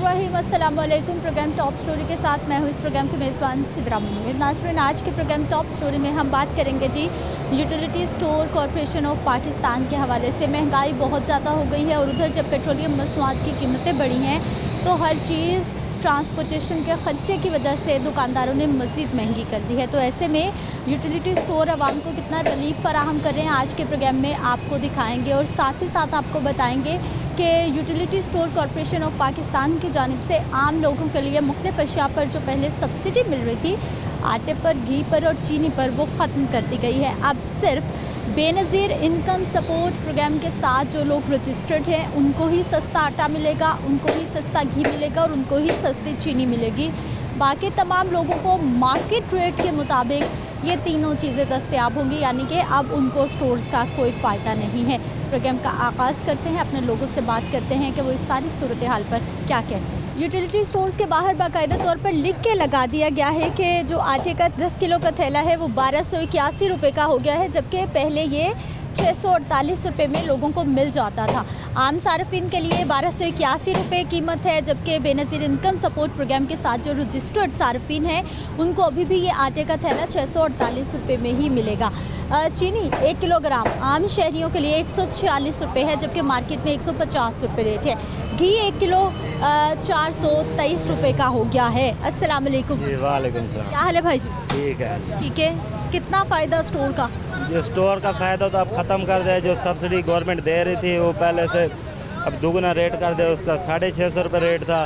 बिस्मिल्लाहिर्रहमानिर्रहीम। अस्सलाम वालेकुम। प्रोग्राम टॉप स्टोरी के साथ मैं हूँ इस प्रोग्राम की मेज़बान सिद्रा मुनीर। नाज़रीन, आज के प्रोग्राम टॉप स्टोरी में हम बात करेंगे जी utility store corporation of Pakistan के हवाले से। महंगाई बहुत ज़्यादा हो गई है और उधर जब पेट्रोलियम मसनूआत की कीमतें बढ़ी हैं तो हर चीज़ ट्रांसपोर्टेशन के ख़र्चे की वजह से दुकानदारों ने मज़ीद महंगी कर दी है। तो ऐसे में यूटिलिटी स्टोर आवाम को कितना रिलीफ फराहम कर रहे हैं आज के प्रोग्राम में आपको दिखाएंगे और साथ ही साथ आपको बताएंगे कि utility store corporation of Pakistan की जानिब से आम लोगों के लिए मुख्तलिफ़ अशिया पर जो पहले सब्सिडी मिल रही थी, आटे पर, घी पर और चीनी पर, वो ख़त्म कर दी गई है। अब सिर्फ बेनज़ीर इनकम सपोर्ट प्रोग्राम के साथ जो लोग रजिस्टर्ड हैं उनको ही सस्ता आटा मिलेगा, उनको ही सस्ता घी मिलेगा और उनको ही सस्ती चीनी मिलेगी। बाकी तमाम लोगों को मार्केट रेट के मुताबिक ये तीनों चीज़ें दस्तयाब होंगी, यानी कि अब उनको स्टोर्स का कोई फ़ायदा नहीं है। प्रोग्राम का आगाज़ करते हैं, अपने लोगों से बात करते हैं कि वो इस सारी सूरत हाल पर क्या कहते हैं। यूटिलिटी स्टोर्स के बाहर बाकायदा तौर पर लिख के लगा दिया गया है कि जो आटे का 10 किलो का थैला है वो 1281 रुपये का हो गया है, जबकि पहले ये 648 रुपये में लोगों को मिल जाता था। आम सार्फिन के लिए 1281 रुपये कीमत है, जबकि बेनज़ीर इनकम सपोर्ट प्रोग्राम के साथ जो रजिस्टर्ड सार्फिन है उनको अभी भी ये आटे का थैला 648 रुपये में ही मिलेगा। चीनी 1 किलोग्राम आम शहरियों के लिए 146 रुपये है, जबकि मार्केट में 150 रुपये रेट है। घी 1 किलो 423 रुपये का हो गया है। अस्सलाम वालेकुम। वालेकुम सलाम। क्या हाल है भाई जी? ठीक है। ठीक है। कितना फ़ायदा स्टोर का? जो स्टोर का फ़ायदा तो अब ख़त्म कर दिया। जो सब्सिडी गवर्नमेंट दे रही थी वो पहले से अब दुगना रेट कर दिया। उसका 650 रुपये रेट था,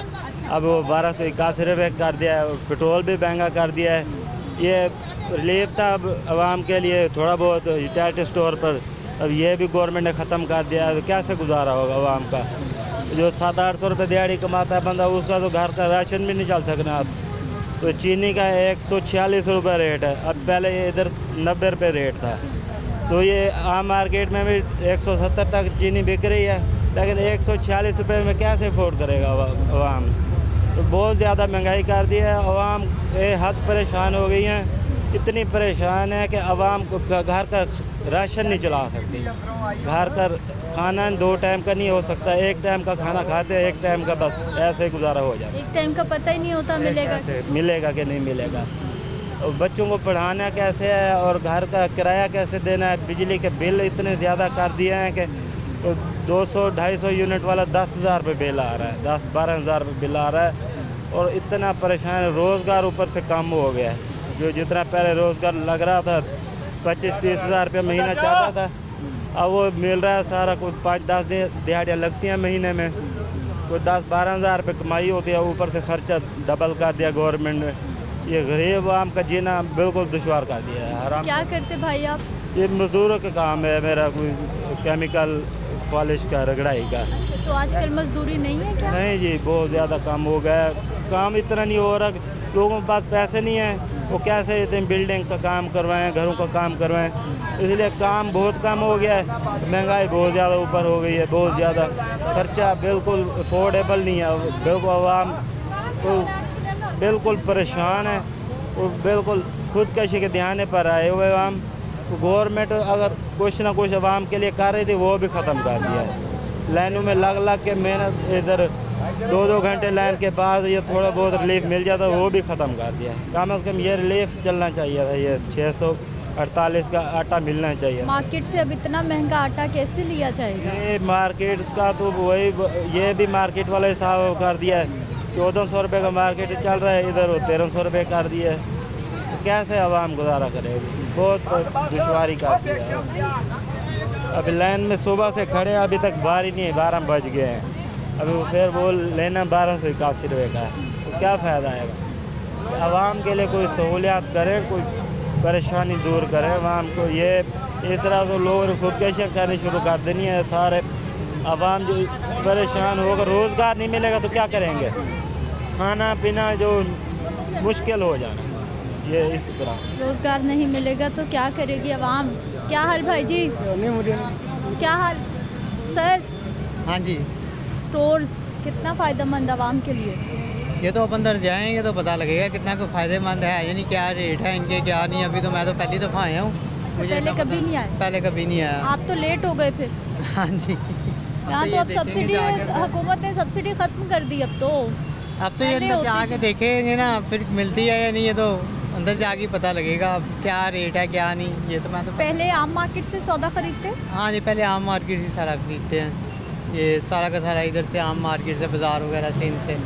अब वो 1281 रुपये कर दिया है। पेट्रोल भी महंगा कर दिया है। ये रिलीफ था अब आवाम के लिए थोड़ा बहुत यूटिलिटी स्टोर पर, अब ये भी गवर्नमेंट ने ख़त्म कर दिया है। कैसे गुजारा होगा आवाम का? जो 700-800 रुपये दिहाड़ी कमाता है बंदा, उसका तो घर का राशन भी नहीं चल सकना अब। तो चीनी का 146 रुपये रेट है, अब पहले ये इधर 90 रुपये रेट था। तो ये आम मार्केट में भी 170 तक चीनी बिक रही है, लेकिन 146 रुपये में कैसे अफोर्ड करेगा आवाम? तो बहुत ज़्यादा महंगाई कर दी है। आवाम हद परेशान हो गई हैं, इतनी परेशान है कि आवाम को घर का राशन नहीं चला सकती। घर का खाना 2 टाइम का नहीं हो सकता, 1 टाइम का खाना खाते हैं, 1 टाइम का बस ऐसे गुजारा हो जाता है। 1 टाइम का पता ही नहीं होता मिलेगा कि नहीं मिलेगा। और बच्चों को पढ़ाना कैसे है और घर का किराया कैसे देना है। बिजली के बिल इतने ज़्यादा कर दिए हैं कि 200-250 यूनिट वाला 10,000 रुपये बिल आ रहा है, 10-12 हज़ार रुपये बिल आ रहा है। और इतना परेशान है, रोज़गार ऊपर से कम हो गया है। जो जितना पहले रोज़गार लग रहा था 25-30 हज़ार रुपये महीना चाहता था, अब वो मिल रहा है सारा। कोई 5-10 दिहाड़ियाँ लगती हैं महीने में, कोई 10-12 हज़ार रुपये कमाई होती है, ऊपर से खर्चा डबल कर दिया गवर्नमेंट ने। ये गरीब आम का जीना बिल्कुल दुश्वार कर दिया है। हराम। क्या करते भाई आप? ये मज़दूरों का काम है मेरा, कोई केमिकल पॉलिश का, रगड़ाई का। तो आजकल मजदूरी नहीं है क्या? नहीं जी, बहुत ज़्यादा कम हो गया है। काम इतना नहीं हो रहा, लोगों के पास पैसे नहीं हैं, वो कैसे इतने बिल्डिंग का काम करवाएं, घरों का काम करवाएं, इसलिए काम बहुत कम हो गया है। महंगाई बहुत ज़्यादा ऊपर हो गई है, बहुत ज़्यादा खर्चा बिल्कुल अफोर्डेबल नहीं है। बिल्कुल आवाम तो बिल्कुल परेशान है, वो बिल्कुल खुदकशी के ध्यान पर आए हुए आवाम। गवर्नमेंट अगर कुछ ना कुछ आवाम के लिए कर रही थी, वो भी ख़त्म कर दिया है। लाइनों में लग के मेहनत, इधर 2-2 घंटे लाइन के बाद ये थोड़ा बहुत रिलीफ मिल जाता, वो भी ख़त्म कर दिया। कम से कम ये रिलीफ चलना चाहिए था, ये 648 का आटा मिलना चाहिए। मार्केट से अब इतना महंगा आटा कैसे लिया जाएगा? ये मार्केट का तो वही, ये भी मार्केट वाला हिसाब कर दिया है। 1400 रुपये का मार्केट चल रहा है, इधर 1300 रुपये कर दिया है। तो कैसे आवाम गुजारा करेगी? बहुत दुश्वारी काफ़ी है। अभी लाइन में सुबह से खड़े हैं, अभी तक बारी नहीं है, 12 बज गए हैं। अभी फिर वो लेना 1281 रुपये का है, तो क्या फ़ायदा आएगा? आवाम के लिए कोई सहूलियात करें, कोई परेशानी दूर करें आवाम को। ये इस तरह से लोगों ने खुदकशियाँ करनी शुरू कर देनी है। सारे आवाम जो परेशान होकर, रोज़गार नहीं मिलेगा तो क्या करेंगे? खाना पीना जो मुश्किल हो जाना, ये इस तरह। रोज़गार नहीं मिलेगा तो क्या करेगी आवाम? क्या हाल भाई जी? नहीं मुझे क्या हाल सर? हाँ जी, स्टोर्स कितना फ़ायदेमंद आवाम के लिए? ये तो अपन अंदर जाएंगे तो पता लगेगा कितना को फ़ायदेमंद है, यानी क्या रेट है इनके, क्या नहीं। अभी तो मैं तो पहली दफ़ा आया हूँ। पहले कभी नहीं आए? पहले कभी नहीं आया। आप तो लेट हो गए फिर। हाँ जी। यहाँ तो ये अब देखेंगे सब्सिडी जाकर तो। हुकूमत ने सब्सिडी खत्म कर दी अब तो। अब तो ये पहले अंदर होती जाके देखेंगे ना, फिर मिलती है या नहीं, ये तो अंदर जाके पता लगेगा अब क्या रेट है क्या नहीं। ये तो मैं तो पहले आम मार्केट से सौदा खरीदते। हाँ जी, पहले आम मार्केट से सारा खरीदते हैं। ये सारा का सारा इधर से आम मार्केट से, बाज़ार वगैरह से, इनसे।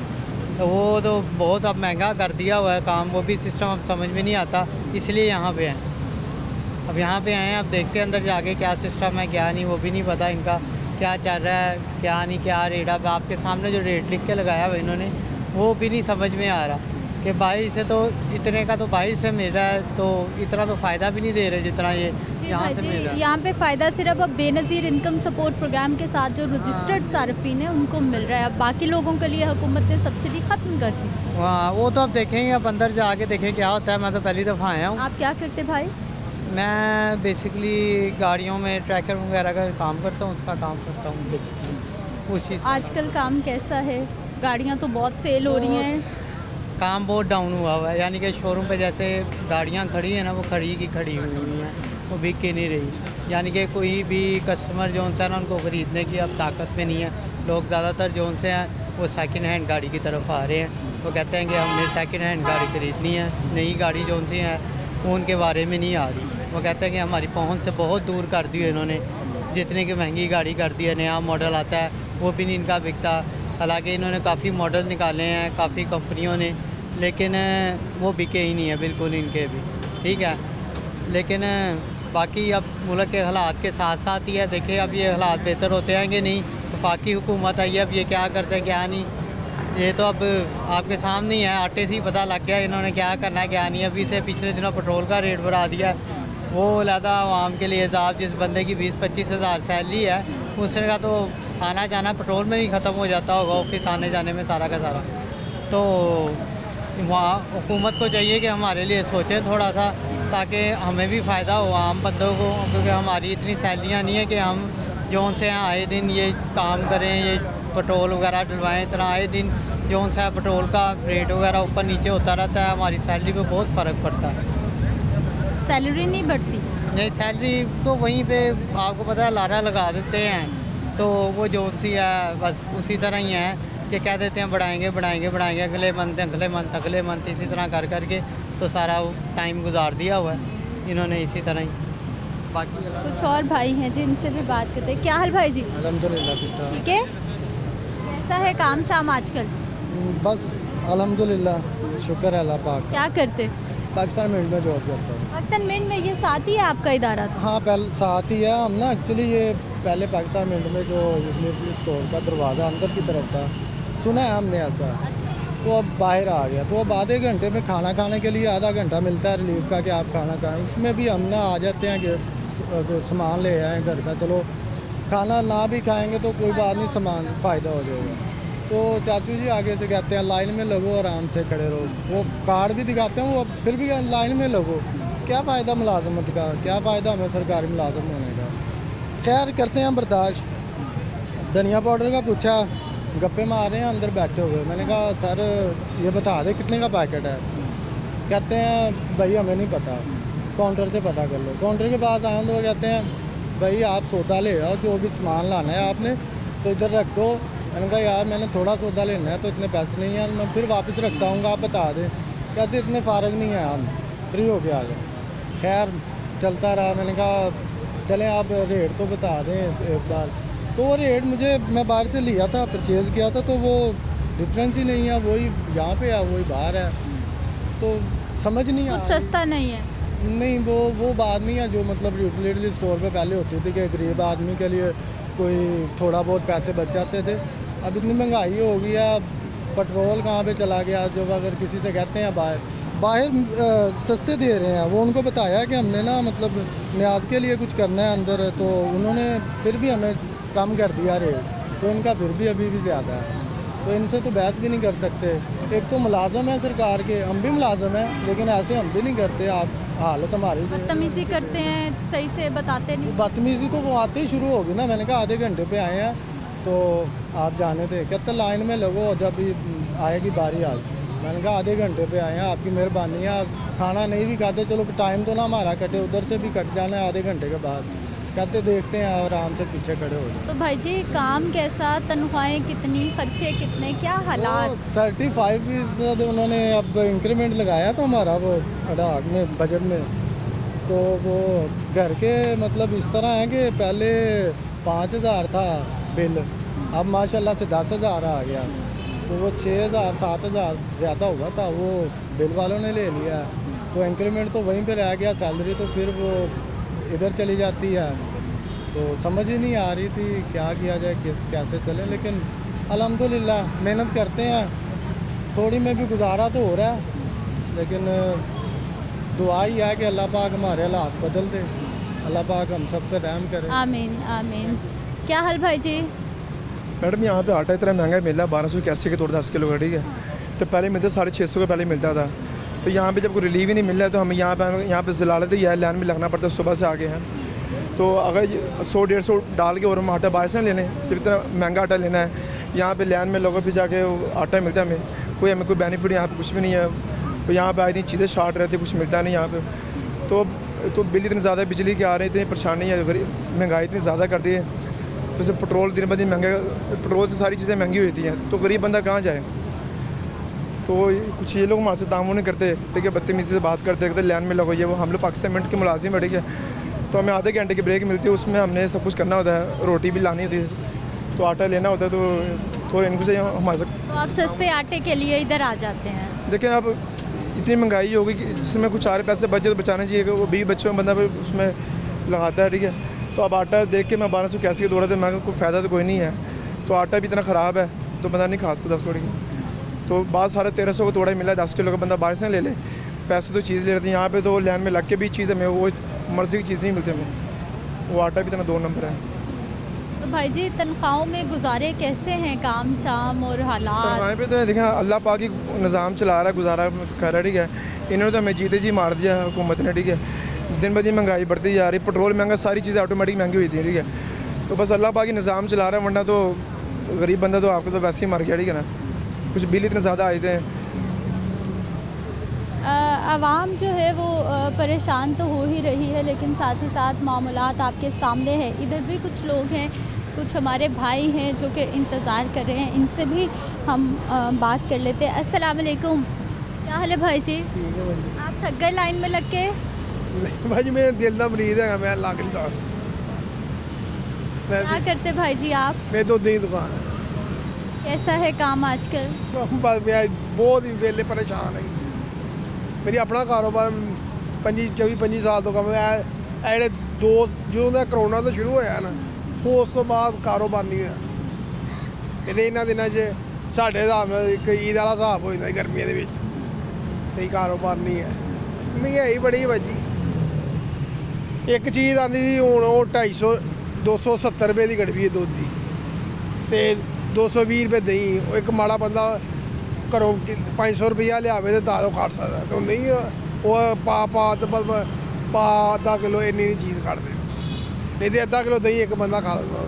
तो वो तो बहुत अब महंगा कर दिया हुआ है काम, वो भी सिस्टम अब समझ में नहीं आता, इसलिए यहाँ पे हैं। अब यहाँ पे आए हैं, अब देखते हैं अंदर जाके क्या सिस्टम है क्या नहीं, वो भी नहीं पता इनका क्या चल रहा है क्या नहीं, क्या रेट। अब आपके सामने जो रेट लिख के लगाया हुआ इन्होंने, वो भी नहीं समझ में आ रहा कि बाहर से तो इतने का तो बाहर से मिल रहा है, तो इतना तो फ़ायदा भी नहीं दे रहे जितना ये जी यहाँ भाई से जी, मिल रहा है। यहाँ पे फ़ायदा सिर्फ अब बेनज़ीर इनकम सपोर्ट प्रोग्राम के साथ जो रजिस्टर्ड सार्फिन है उनको मिल रहा है। अब बाकी लोगों के लिए हुकूमत ने सब्सिडी ख़त्म कर दी। हाँ, वो तो अब देखेंगे, अब अंदर जाके देखें क्या होता है। मैं तो पहली दफ़ा आया हूँ। आप क्या करते भाई? मैं बेसिकली गाड़ियों में ट्रैकर वगैरह का काम करता हूँ, उसका काम करता हूँ बेसिकली उसी से। आजकल काम कैसा है? गाड़ियाँ तो बहुत सेल हो रही हैं। काम बहुत डाउन हुआ है, यानी कि शोरूम पे जैसे गाड़ियाँ खड़ी हैं ना, वो खड़ी की खड़ी हुई हैं, वो बिक के नहीं रही। यानी कि कोई भी कस्टमर जो है ना, उनको ख़रीदने की अब ताकत में नहीं है। लोग ज़्यादातर जो से हैं वो सेकंड हैंड गाड़ी की तरफ आ रहे हैं। वो कहते हैं कि हमने सेकंड हैंड गाड़ी ख़रीदनी है, नई गाड़ी जो सी है वो उनके बारे में नहीं आ रही। वो कहते हैं कि हमारी पहुंच से बहुत दूर कर दी है इन्होंने, जितने की महंगी गाड़ी कर दी है। नया मॉडल आता है वो भी नहीं इनका बिकता। हालांकि इन्होंने काफ़ी मॉडल निकाले हैं काफ़ी कंपनियों ने, लेकिन वो बिके ही नहीं है बिल्कुल इनके भी। ठीक है, लेकिन बाकी अब मुल्क के हालात के साथ साथ ही है, देखिए अब ये हालात बेहतर होते हैं कि नहीं। वफाकी हुकूमत आई है, अब ये क्या करते हैं क्या नहीं, ये तो अब आपके सामने ही है। आटे से ही पता लग गया इन्होंने क्या करना है क्या नहीं। अभी से पिछले दिनों पेट्रोल का रेट बढ़ा दिया, वो लहदा आवाम के लिए हिसाब। जिस बंदे की 20-25 हज़ार सैलरी है, उसने का तो आना जाना पेट्रोल में भी ख़त्म हो जाता होगा, ऑफिस आने जाने में सारा का सारा। तो वहाँ हुकूमत को चाहिए कि हमारे लिए सोचें थोड़ा सा, ताकि हमें भी फ़ायदा हो आम बंदों को, क्योंकि हमारी इतनी सैलरियाँ नहीं है कि हम जो से आए दिन ये काम करें, ये पेट्रोल वगैरह डलवाएँ। इतना आए दिन जो सा पेट्रोल का रेट वगैरह ऊपर नीचे होता रहता है, हमारी सैलरी पे बहुत फ़र्क पड़ता है। सैलरी नहीं बढ़ती। नहीं, सैलरी तो वहीं पे आपको पता है लारा लगा देते हैं, तो वो जो सी है बस उसी तरह ही है कि कह देते हैं बढ़ाएंगे बढ़ाएंगे बढ़ाएंगे, अगले मंथ इसी तरह कर करके तो सारा टाइम गुजार दिया हुआ है इन्होंने इसी तरह ही। बाकी कुछ और भाई हैं जिनसे भी बात करते हैं। क्या हाल भाई जी? अल्हम्दुलिल्लाह ठीक है। कैसा है काम शाम आजकल? बस अल्हम्दुलिल्लाह, शुक्र है अल्लाह पाक। क्या करते? पाकिस्तान मिंट में जॉब करता हूँ। पाकिस्तान मिंट में ये साथ ही है आपका इदारा? हाँ, पहले साथ ही है हम ना। एक्चुअली ये पहले पाकिस्तान मिंट में जो यूटिलिटी स्टोर का दरवाज़ा अंदर की तरफ था, सुना है हमने ऐसा, तो अब बाहर आ गया। तो अब आधे घंटे में खाना खाने के लिए आधा घंटा मिलता है रिलीफ का कि आप खाना खाएं। उसमें भी हम ना आ जाते हैं कि सामान ले आएँ घर का। चलो खाना ना भी खाएंगे तो कोई बात नहीं, सामान फ़ायदा हो जाएगा। तो चाचू जी आगे से कहते हैं लाइन में लगो, आराम से खड़े रहो। वो कार्ड भी दिखाते हैं, वो फिर भी लाइन में लगो। क्या फ़ायदा मुलाजमत का, क्या फ़ायदा हमें सरकारी मुलाजम होने का। खैर करते हैं बर्दाश्त। धनिया पाउडर का पूछा, गप्पे मार रहे हैं अंदर बैठे हुए। मैंने कहा सर ये बता दे कितने का पैकेट है। कहते हैं भाई हमें नहीं पता, काउंटर से पता कर लो। काउंटर के पास आए तो वो कहते हैं भाई आप सौदा ले आओ, जो भी सामान लाना है आपने तो इधर रख दो। मैंने कहा यार मैंने थोड़ा सौदा लेना है तो इतने पैसे नहीं हैं, मैं फिर वापस रखता हूँ, आप बता दें। कहते इतने फारग नहीं है, हम फ्री हो के आ जाए। खैर चलता रहा। मैंने कहा चलें आप रेट तो बता दें एक बार। तो वो रेट मुझे, मैं बाहर से लिया था, परचेज़ किया था, तो वो डिफरेंस ही नहीं है। वही यहाँ पे है वही बाहर है, तो समझ नहीं कुछ हाँ। सस्ता नहीं है। नहीं, वो बात नहीं है जो मतलब यूटिलिटी स्टोर पे पहले होती थी कि गरीब आदमी के लिए कोई थोड़ा बहुत पैसे बच जाते थे। अब इतनी महंगाई हो गई है, पेट्रोल कहाँ पे चला गया। जो अगर किसी से कहते हैं बाहर सस्ते दे रहे हैं, वो उनको बताया कि हमने ना मतलब न्याज के लिए कुछ करना है अंदर, तो उन्होंने फिर भी हमें कम कर दिया रेट, तो इनका फिर भी अभी भी ज़्यादा है। तो इनसे तो बहस भी नहीं कर सकते। एक तो मुलाजम है सरकार के, हम भी मुलाजम हैं, लेकिन ऐसे हम भी नहीं करते। आप हालत हमारी बदतमीजी करते हैं, सही से बताते नहीं। बदतमीजी तो वो आते ही शुरू होगी ना। मैंने कहा आधे घंटे पे आए हैं तो आप जाने थे। कहते लाइन में लगो, जब भी आएगी बारी आज। मैंने कहा आधे घंटे पे आए हैं, आपकी मेहरबानी है। आप खाना नहीं भी खाते, चलो टाइम तो ना हमारा कटे, उधर से भी कट जाना है आधे घंटे के बाद। कहते देखते हैं आराम से पीछे खड़े हो जाए। तो भाई जी काम कैसा, तनख्वाहें कितनी, खर्चे कितने, क्या हालात? 35% उन्होंने अब इंक्रीमेंट लगाया था हमारा वो अडाक में बजट में, तो वो घर के मतलब इस तरह है कि पहले 5,000 था बिल, अब माशाल्लाह से 10,000 आ गया, तो वो 6,000 7,000 ज़्यादा हुआ था, वो बिल वालों ने ले लिया, तो इंक्रीमेंट तो वहीं पे रह गया, सैलरी तो फिर वो इधर चली जाती है, तो समझ ही नहीं आ रही थी क्या किया जाए, कैसे चले, लेकिन अल्हम्दुलिल्लाह मेहनत करते हैं, थोड़ी में भी गुजारा तो हो रहा है, लेकिन दुआ ही है कि अल्लाह पाक हमारे हालात बदल दे, अल्लाह पाक हम सब पे रहम करे। आमीन आमीन। क्या हाल भाई जी? मैडम यहाँ पे आटा इतना महंगा मिल रहा है, 1281 के तौर 10 किलो का, ठीक है। तो पहले मिलता 650 का पहले मिलता था, तो यहाँ पे जब कोई रिलीव ही नहीं मिल रहा है तो हमें यहाँ पे ज़लालत ही है, लाइन में लगना पड़ता है, सुबह से आगे हैं। तो अगर 100-150 डाल के और हम आटा बाहर से लेने, जब इतना महंगा आटा लेना है, यहाँ पे लाइन में लोगों पे जाके आटा मिलता है, हमें कोई बेनिफिट यहाँ पे कुछ भी नहीं है। तो यहाँ पे आई थी चीज़ें शार्ट रहती, कुछ मिलता नहीं यहाँ पे। तो बिल इतनी ज़्यादा बिजली के आ रहे हैं, इतनी परेशानी है, महंगाई इतनी ज़्यादा कर दी है, जैसे पेट्रोल दिन ब दिन महंगा, पेट्रोल से सारी चीज़ें महंगी होती हैं, तो गरीब बंदा कहाँ जाए। तो कुछ ये लोग हमारे से तामुन नहीं करते, ठीक है, बदतमीज़ी से बात करते कहते लाइन में लगो, ये वो। हम लोग पाकिस्तान मिनट के मुलाजिम है, ठीक है, तो हमें आधे घंटे की ब्रेक मिलती है, उसमें हमने सब कुछ करना होता है, रोटी भी लानी होती है, तो आटा लेना होता है, तो थोड़ा इनको से हमारे साथ। तो आप सस्ते आटे के लिए इधर आ जाते हैं? देखिए अब इतनी महंगाई होगी कि जिसमें कुछ 4 पैसे बचे तो बचाने चाहिए, वो 20 बच्चों में बंदा उसमें लगाता है, ठीक है। तो अब आटा देख के मैं 1281 के दौरा था, मैं कोई फ़ायदा तो कोई नहीं है, तो आटा भी इतना ख़राब है तो बंदा नहीं खा सकता 10 कौड़ी का। तो बाद 1350 का तोड़ा मिला, 10 किलो का बंदा बाहर से ले ले, पैसे तो चीज़ ले लेते हैं, यहाँ पे तो लाइन में लग के भी चीज़ हमें वो मर्ज़ी की चीज़ नहीं मिलती हमें, वो आटा भी इतना 2 नंबर है। तो भाई जी तनख्वाहों में गुजारे कैसे हैं, काम शाम और हालात? वहाँ पे तो देखें अल्लाह पाक ही निज़ाम चला रहा है, गुजारा कर रहा है, ठीक है। इन्होंने तो हमें जीते जी मार दिया हुकूमत ने, ठीक है। दिन ब दिन महंगाई बढ़ती जा रही, पेट्रोल महंगा, सारी चीज़ें ऑटोमेटिक महंगी हुई थी, ठीक है। तो बस अल्लाह पाक ही निज़ाम चला रहा है, वरना तो गरीब बंदा तो आपको तो वैसे ही मर गया, ठीक है ना। कुछ बिल इतने ज़्यादा आए थे। आवाम जो है वो परेशान तो हो ही रही है, लेकिन साथ ही साथ मामूलात आपके सामने है। इधर भी कुछ लोग हैं, कुछ हमारे भाई हैं जो कि इंतज़ार कर रहे हैं, इनसे भी हम बात कर लेते हैं। अस्सलाम वालेकुम, क्या हाल है भाई जी? ठीक है भाई। आप थक गए लाइन में लग के? नहीं भाई जी, मेरे दिल का मरीज है, मैं लाग नहीं था। क्या करते भाई जी आप? मेरी दूध की दुकान है। कैसा है काम आजकल? बस मैं बहुत ही वेले परेशान है। मेरी अपना कारोबार 24-25 साल तो कम है, एडे दो जो करोना तो शुरू होया ना, उस तो बाद कारोबार नहीं होया। ਇਹਦੇ ਇਹਨਾਂ ਦਿਨਾਂ 'ਚ ਸਾਡੇ ਹਿਸਾਬ ਨਾਲ ਇੱਕ ਈਦ ਵਾਲਾ ਹਿਸਾਬ ਹੋ ਜਾਂਦਾ ਗਰਮੀਆਂ ਦੇ ਵਿੱਚ, ਤੇ ਕਾਰੋਬਾਰ ਨਹੀਂ ਹੈ, ਮਹਿੰਗਾਈ ਬੜੀ ਵੱਜੀ। ਇੱਕ ਚੀਜ਼ ਆਂਦੀ ਸੀ, ਹੁਣ ਉਹ 270 ਰੁਪਏ ਦੀ ਗੜਵੀ ਹੈ ਦੁੱਧ ਦੀ, ਤੇ 220 ਰੁਪਏ ਦਹੀਂ। ਉਹ ਇੱਕ ਮਾੜਾ ਬੰਦਾ ਘਰੋਂ 500 ਰੁਪਈਆ ਲਿਆਵੇ ਤੇ ਤਾਂ ਉਹ ਖਾ ਸਕਦਾ, ਤੇ ਨਹੀਂ ਉਹ ਪਾ ਅੱਧਾ ਕਿਲੋ ਇੰਨੀ ਚੀਜ਼ ਕੱਢਦੇ, ਨਹੀਂ ਤੇ ਅੱਧਾ ਕਿਲੋ ਦਹੀਂ ਇੱਕ ਬੰਦਾ ਖਾ ਲੈਂਦਾ।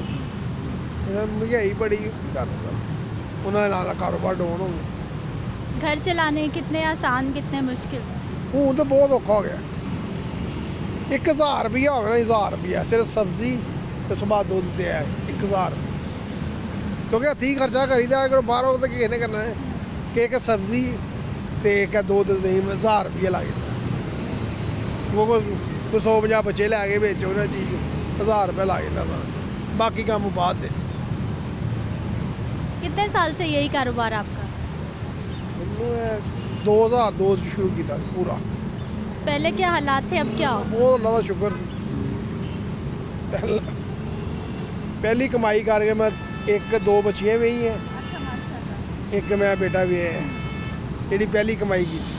ਮਹਿੰਗਾਈ ਬੜੀ ਕਰ ਸਕਦਾ, ਉਹਨਾਂ ਦੇ ਨਾਲ ਕਾਰੋਬਾਰ ਡਾਊਨ ਹੋ ਗਿਆ। घर चलाने कितने आसान कितने मुश्किल? ਹੁਣ ਤਾਂ ਬਹੁਤ ਔਖਾ ਹੋ ਗਿਆ। 1000 ਰੁਪਈਆ ਹੋਵੇ ਨਾ, 1000 ਰੁਪਈਆ ਸਿਰਫ ਸਬਜ਼ੀ ਤੇ ਸੁਬਾਹ ਦੁੱਧ ਤੇ ਹੈ 1000, ਕਿਉਂਕਿ ਹੱਥੀਂ ਖਰਚਾ ਕਰੀਦਾ, ਅਗਰ ਬਾਹਰੋਂ ਤਾਂ ਕਿਸੇ ਨੇ ਕਰਨਾ ਹੈ ਕਿ ਇੱਕ ਸਬਜ਼ੀ ਤੇ ਇੱਕ ਦੁੱਧ ਨਹੀਂ 1000 ਰੁਪਈਆ ਲੱਗ ਜਾਂਦਾ। ਉਹ ਕੋਈ 150 ਬੱਚੇ ਲੈ ਕੇ ਵਿੱਚ ਉਹਨਾਂ ਚੀਜ਼ 1000 ਰੁਪਏ ਲੱਗ ਜਾਂਦਾ, ਬਾਕੀ ਕੰਮ ਬਾਅਦ ਦੇ। कितने साल से यही कारोबार आपका? ਮੈਨੂੰ 2002 ਚ ਸ਼ੁਰੂ ਕੀਤਾ ਸੀ ਪੂਰਾ। पहले क्या हालात थे, अब क्या हो? ਬਹੁਤ ਅੱਲਾ ਦਾ ਸ਼ੁਕਰ ਸੀ। ਪਹਿਲੀ ਕਮਾਈ ਕਰਕੇ ਮੈਂ 1-2 ਬੱਚੀਆਂ ਵੀ ਹੀ ਹੈ, अच्छा माशाल्लाह। ਇੱਕ ਮੇਰਾ ਬੇਟਾ ਵੀ ਹੈ, ਜਿਹੜੀ ਪਹਿਲੀ ਕਮਾਈ ਕੀਤੀ।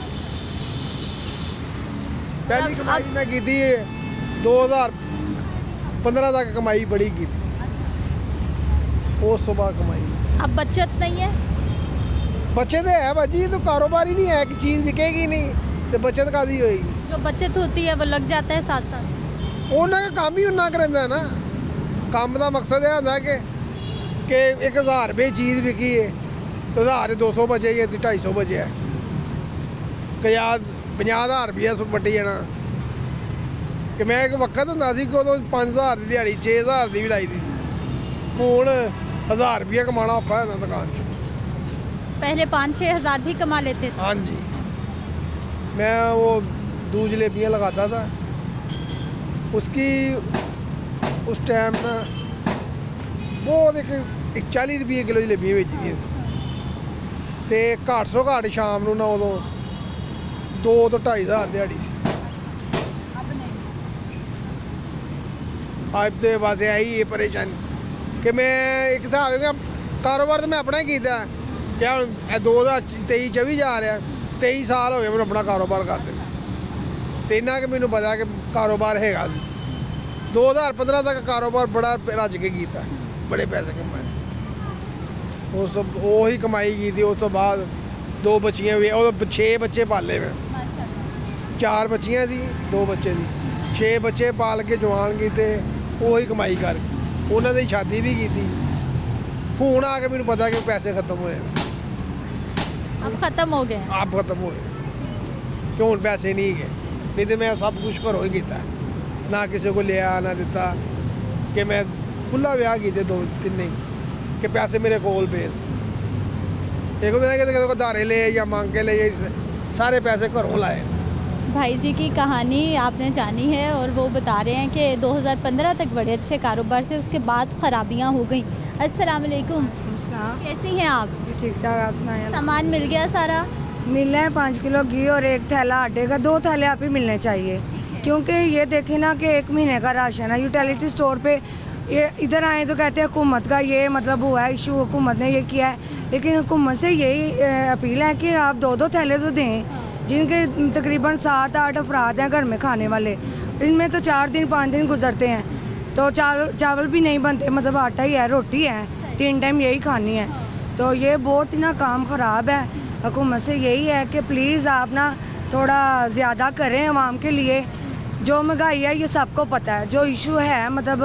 ਪਹਿਲੀ ਕਮਾਈ ਮੈਂ ਕੀਤੀ 2015 ਤੱਕ ਕਮਾਈ ਬੜੀ ਕੀਤੀ, ਉਸ ਤੋਂ ਬਾਅਦ ਕਮਾਈ। अब बचत नहीं है? ਬੱਚੇ ਤੇ ਹੈ ਭਾਜੀ, तो ਕਾਰੋਬਾਰ ਹੀ ਨਹੀਂ ਹੈ, ਕਿ ਚੀਜ਼ ਵਿਕੇਗੀ ਨਹੀਂ ਤੇ ਬੱਚਤ ਕਾਦੀ ਹੋਏਗੀ। जो बचत होती है वो लग जाता है साथ साथ। ਉਹਨਾਂ ਦਾ ਕੰਮ ਹੀ ਉਹਨਾਂ ਕਰਦਾ ਨਾ। ਕੰਮ ਦਾ ਮਕਸਦ ਇਹ ਹੁੰਦਾ ਕਿ 1000 ਰੁਪਏ ਚੀਜ਼ ਵਿਕੀ ਹੈ, 1000 200 ਬਚੇ ਜਾਂ 250 ਬਚਿਆ, ਕਿ ਯਾਰ 50,000 ਰੁਪਇਆ ਵੱਟੀ ਜਾਣਾ। ਕਿ ਮੈਂ ਇੱਕ ਵਕਤ ਹੁੰਦਾ ਸੀ ਕਿ ਉਦੋਂ 5000 ਦੀ ਦਿਹਾੜੀ 6000 ਦੀ ਵੀ ਲਾਈ ਦੀ ਹੁਣ 1000 ਰੁਪਏ ਕਮਾਉਣਾ ਔਖਾ ਹੁੰਦਾ ਦੁਕਾਨ 'ਚ। पहले 5-6 हज़ार भी कमा लेते थे। हाँ जी, मैं वो दूध जलेबियाँ लगाता था, उसकी उस टाइम ना बहुत एक 40 रुपये किलो जलेबियाँ बेची दी ते घट सौ घट शाम ਨੂੰ ਨਾ ਉਦੋਂ 2 ਤੋਂ 2.5 ਹਜ਼ਾਰ ਦਿਹਾੜੀ ਸੀ। ਅੱਜ ਤੇ ਬਸ ਇਹੀ ਹੈ ਪਰੇਸ਼ਾਨੀ ਕਿ ਮੈਂ ਇੱਕ ਹਿਸਾਬ ਹੈ ਕਾਰੋਬਾਰ ਤਾਂ ਮੈਂ ਆਪਣਾ ਹੀ ਕੀਤਾ ਕਿ ਹੁਣ 2023 24 ਜਾ ਰਿਹਾ 23 ਸਾਲ ਹੋ ਗਏ ਮੈਨੂੰ ਆਪਣਾ ਕਾਰੋਬਾਰ ਕਰਦੇ ਤੇ ਇੰਨਾ ਕਿ ਮੈਨੂੰ ਪਤਾ ਕਿ ਕਾਰੋਬਾਰ ਹੈਗਾ ਸੀ। 2015 ਤੱਕ ਕਾਰੋਬਾਰ ਬੜਾ ਰੱਜ ਕੇ ਕੀਤਾ, ਬੜੇ ਪੈਸੇ ਕਮਾਏ। ਉਸ ਉਹੀ ਕਮਾਈ ਕੀਤੀ। ਉਸ ਤੋਂ ਬਾਅਦ 2 ਬੱਚੀਆਂ ਵੀ, ਉਹ 6 ਬੱਚੇ ਪਾਲੇ ਮੈਂ, 4 ਬੱਚੀਆਂ ਸੀ 2 ਬੱਚੇ ਦੀ, 6 ਬੱਚੇ ਪਾਲ ਕੇ ਜਵਾਨ ਕੀਤੇ, ਉਹੀ ਕਮਾਈ ਕਰ ਉਹਨਾਂ ਦੀ ਸ਼ਾਦੀ ਵੀ ਕੀਤੀ। ਹੁਣ ਆ ਕੇ ਮੈਨੂੰ ਪਤਾ ਕਿ ਪੈਸੇ ਖਤਮ ਹੋਏ, अब ख़त्म हो गए हैं। ਆਪ ਖਤਮ ਹੋਏ ਕਿ ਹੁਣ ਪੈਸੇ ਨਹੀਂ ਹੈਗੇ, ਨਹੀਂ ਤੇ ਮੈਂ ਸਭ ਕੁਝ ਘਰੋਂ ਹੀ ਕੀਤਾ, ਨਾ ਕਿਸੇ ਕੋ ਲਿਆ ਨਾ ਦਿੱਤਾ ਕਿ ਮੈਂ ਖੁੱਲਾ ਵਿਆਹ ਕੀਤੇ 2-3 ਨਹੀਂ ਕਿ ਪੈਸੇ ਮੇਰੇ ਕੋਲ ਪੇਸ ਇੱਕ ਦਿਨ ਕਿਤੇ ਕੋ ਧਾਰੇ ਲਏ ਜਾਂ ਮੰਗ ਕੇ ਲਏ, सारे पैसे घरों लाए। भाई जी की कहानी आपने जानी है और वो बता रहे हैं कि 2015 तक बड़े अच्छे कारोबार थे, उसके बाद ख़राबियाँ हो गई। अस्सलाम वालेकुम, कैसी हैं आप? ठीक ठाक, आप सुनाइए। सामान मिल गया सारा? मिल रहा है 5 किलो घी और 1 थैला आटे का, 2 थैले आप ही मिलने चाहिए, क्योंकि ये देखें ना कि 1 महीने का राशन है। यूटिलिटी स्टोर पे ये इधर आए तो कहते हैं हुकूमत का ये मतलब हुआ है इशू, हुकूमत ने ये किया है, लेकिन हुकूमत से यही अपील है कि आप 2-2 थैले तो दें। जिनके तकरीबन 7-8 अफराद हैं घर में खाने वाले, इनमें तो 4 दिन 5 दिन गुजरते हैं, तो चावल भी नहीं बनते, मतलब आटा ही है, रोटी है, 3 टाइम यही खानी है। तो ये बहुत ही ना काम ख़राब है। हुकूमत से यही है कि प्लीज़ आप ना थोड़ा ज़्यादा करें आवाम के लिए। जो महंगाई है ये सबको पता है, जो इशू है मतलब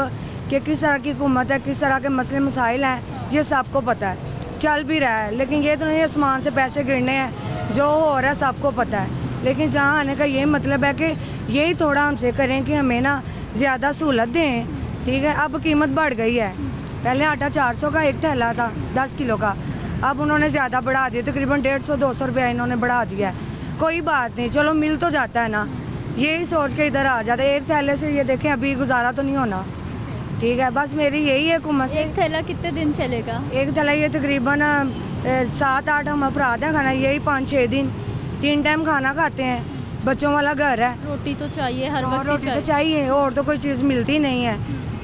कि किस तरह की हुकूमत है, किस तरह के मसले मसाइल हैं, ये सबको पता है, चल भी रहा है। लेकिन ये तो नहीं आसमान से पैसे गिरने हैं, जो हो रहा है सबको पता है। लेकिन जहाँ आने का ये मतलब है कि यही थोड़ा हमसे करें कि हमें ना ज़्यादा सहूलत दें, ठीक है। अब कीमत बढ़ गई है, पहले आटा 400 का 1 थैला था 10 किलो का, अब उन्होंने ज़्यादा बढ़ा दिया, तकरीबन 150-200 रुपया इन्होंने बढ़ा दिया है। कोई बात नहीं, चलो मिल तो जाता है ना, यही सोच के इधर आ जाते। 1 थैले से ये देखें अभी गुजारा तो नहीं होना, ठीक है। बस मेरी यही है हुकूमत से। 1 थैला कितने दिन चलेगा? 1 थैला ये तकरीबन 7-8 हम अफराद हैं खाना, यही 5-6 दिन, 3 टाइम खाना खाते हैं, बच्चों वाला घर है, रोटी तो चाहिए हर वक्त, रोटी तो चाहिए, और तो कोई चीज़ मिलती नहीं है।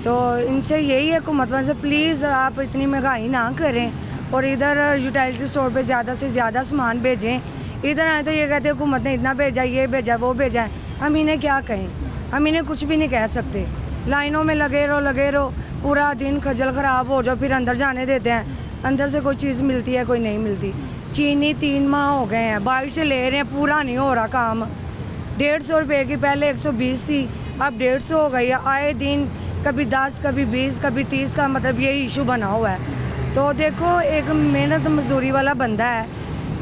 तो इनसे यही है हुकूमत से, प्लीज़ आप इतनी महंगाई ना करें और इधर यूटिलिटी स्टोर पे ज़्यादा से ज़्यादा सामान भेजें। इधर आए तो ये कहते हैं हुकूमत ने इतना भेजा, ये भेजा, वो भेजा है, हम इन्हें क्या कहें, हम इन्हें कुछ भी नहीं कह सकते। लाइनों में लगे रहो, पूरा दिन खजल ख़राब हो जाओ, फिर अंदर जाने देते हैं, अंदर से कोई चीज़ मिलती है, कोई नहीं मिलती। चीनी 3 माह हो गए हैं, बाहर से ले रहे हैं, पूरा नहीं हो रहा काम। 150 रुपये की पहले 120 थी, अब 150 हो गई है। आए दिन कभी 10, कभी 20, कभी 30 का मतलब यही इशू बना हुआ है। तो देखो एक मेहनत मजदूरी वाला बंदा है,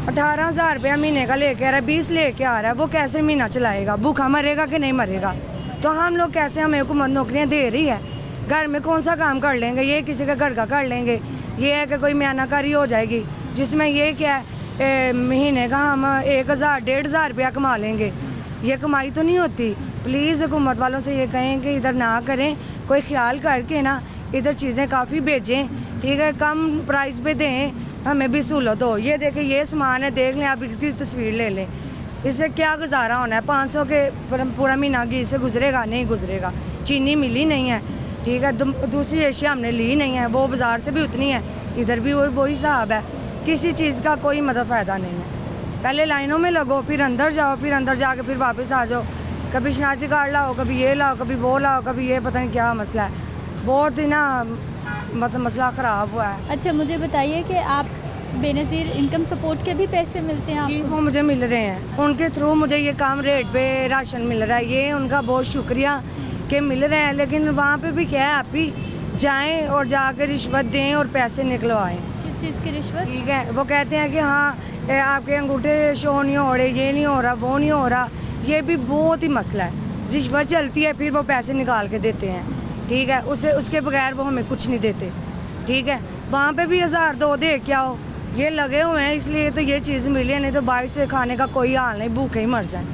18,000 रुपया महीने का लेके आ रहा है, 20 लेके आ रहा है, वो कैसे महीना चलाएगा? भूखा मरेगा कि नहीं मरेगा? तो हम लोग कैसे, हमें हुकूमत नौकरियाँ दे रही है, घर में कौन सा काम कर लेंगे? ये किसी का घर का कर लेंगे, ये है कि कोई म्यानाकारी हो जाएगी जिसमें ये क्या है महीने का हम 1,000-1,500 रुपया कमा लेंगे, ये कमाई तो नहीं होती। प्लीज़ हुकूमत वालों से ये कहें कि इधर ना करें, कोई ख्याल करके ना इधर चीज़ें काफ़ी भेजें, ठीक है, कम प्राइस पे दें, हमें भी सहूलत हो। ये देखें ये सामान है, देख लें आप, इसकी तस्वीर ले लें, इससे क्या गुजारा होना है? 500 के पूरा महीना घी से गुजरेगा? नहीं गुजरेगा। चीनी मिली नहीं है, ठीक है, दूसरी एशिया हमने ली नहीं है, वो बाज़ार से भी उतनी है, इधर भी वही हिसाब है, किसी चीज़ का कोई मतलब फ़ायदा नहीं है। पहले लाइनों में लगो, फिर अंदर जाओ, फिर अंदर जाके फिर वापस आ जाओ, कभी शनाख्ती कार्ड लाओ, कभी ये लाओ, कभी वो लाओ, कभी ये, पता नहीं क्या मसला है, बहुत ही ना मतलब मसला ख़राब हुआ है। अच्छा मुझे बताइए कि आप बेनज़ीर इनकम सपोर्ट के भी पैसे मिलते हैं जी, आपको? वो मुझे मिल रहे हैं, उनके थ्रू मुझे ये कम रेट पे राशन मिल रहा है, ये उनका बहुत शुक्रिया कि मिल रहे हैं। लेकिन वहाँ पे भी क्या है, आप ही जाएं और जाकर रिश्वत दें और पैसे निकलवाएं। किस चीज़ की रिश्वत? ठीक है, वो कहते हैं कि हाँ आपके अंगूठे शो नहीं हो रहे, ये नहीं हो रहा, वो नहीं हो रहा, ये भी बहुत ही मसला है। रिश्वत चलती है, फिर वो पैसे निकाल के देते हैं, ठीक है, उसके बगैर वो हमें कुछ नहीं देते, ठीक है। वहाँ पे भी 1000 दो दे क्या हो, ये लगे हुए हैं इसलिए तो ये चीज़ मिली है, नहीं तो बाहर से खाने का कोई हाल नहीं, भूखे ही मर जाए।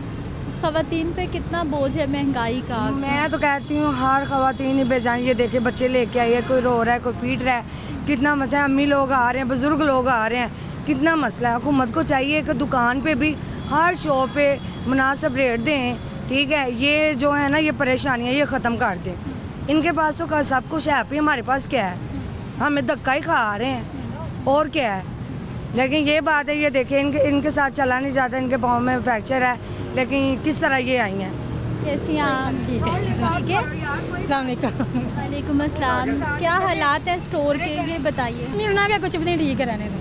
ख़वातीन पे कितना बोझ है महंगाई का? मैं तो कहती हूँ हर ख़वातीन ही बेजान, ये देखे बच्चे लेके आई है, कोई रो रहा है, कोई पीट रहा है, कितना मसला है, अम्मी लोग आ रहे हैं, बुज़ुर्ग लोग आ रहे हैं, कितना मसला है। हुकूमत को चाहिए कि दुकान पे भी हर शॉप पे मुनासिब रेट दें, ठीक है। ये जो है ना ये परेशानियाँ ये ख़त्म कर दें। इनके पास तो सब कुछ है, अभी हमारे पास क्या है, हमें धक्का ही खा रहे हैं और क्या है। लेकिन ये बात है, ये देखें इनके साथ चला नहीं जाता, इनके पाँव में फ्रैक्चर है, लेकिन किस तरह ये आई हैं। कैसी हैं आप? ठीक है, वालेकुम अस्सलाम। क्या हालात हैं स्टोर के, ये बताइए। मिलना क्या, कुछ भी नहीं ठीक है, रहने दो।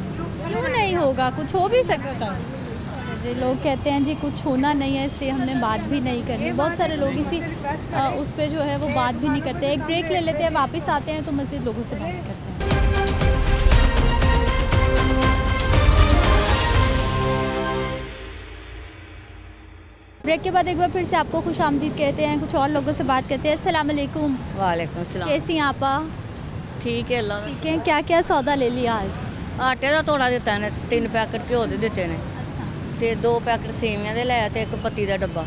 क्यों नहीं होगा, कुछ हो भी सकता है। लोग कहते हैं जी कुछ होना नहीं है, इसलिए हमने बात भी नहीं करनी। बहुत सारे लोग इसी उस पे जो है वो बात भी नहीं करते। एक ब्रेक ले लेते हैं, वापस आते हैं तो मज़ीद लोगों से बात करते हैं। ब्रेक के बाद एक बार फिर से आपको खुश आमदीद कहते हैं, कुछ और लोगों से बात करते हैं। अस्सलाम वालेकुम। वालेकुम सलाम। कैसी हैं आप? ठीक है अल्लाह। ठीक है, क्या क्या सौदा ले लिया आज? आटे का तोड़ा दिता ने, 3 पैकेट घ्यो दे दिते ने, ते 2 पैकेट सेवियां दे ले, ते 1 पत्ती का डब्बा,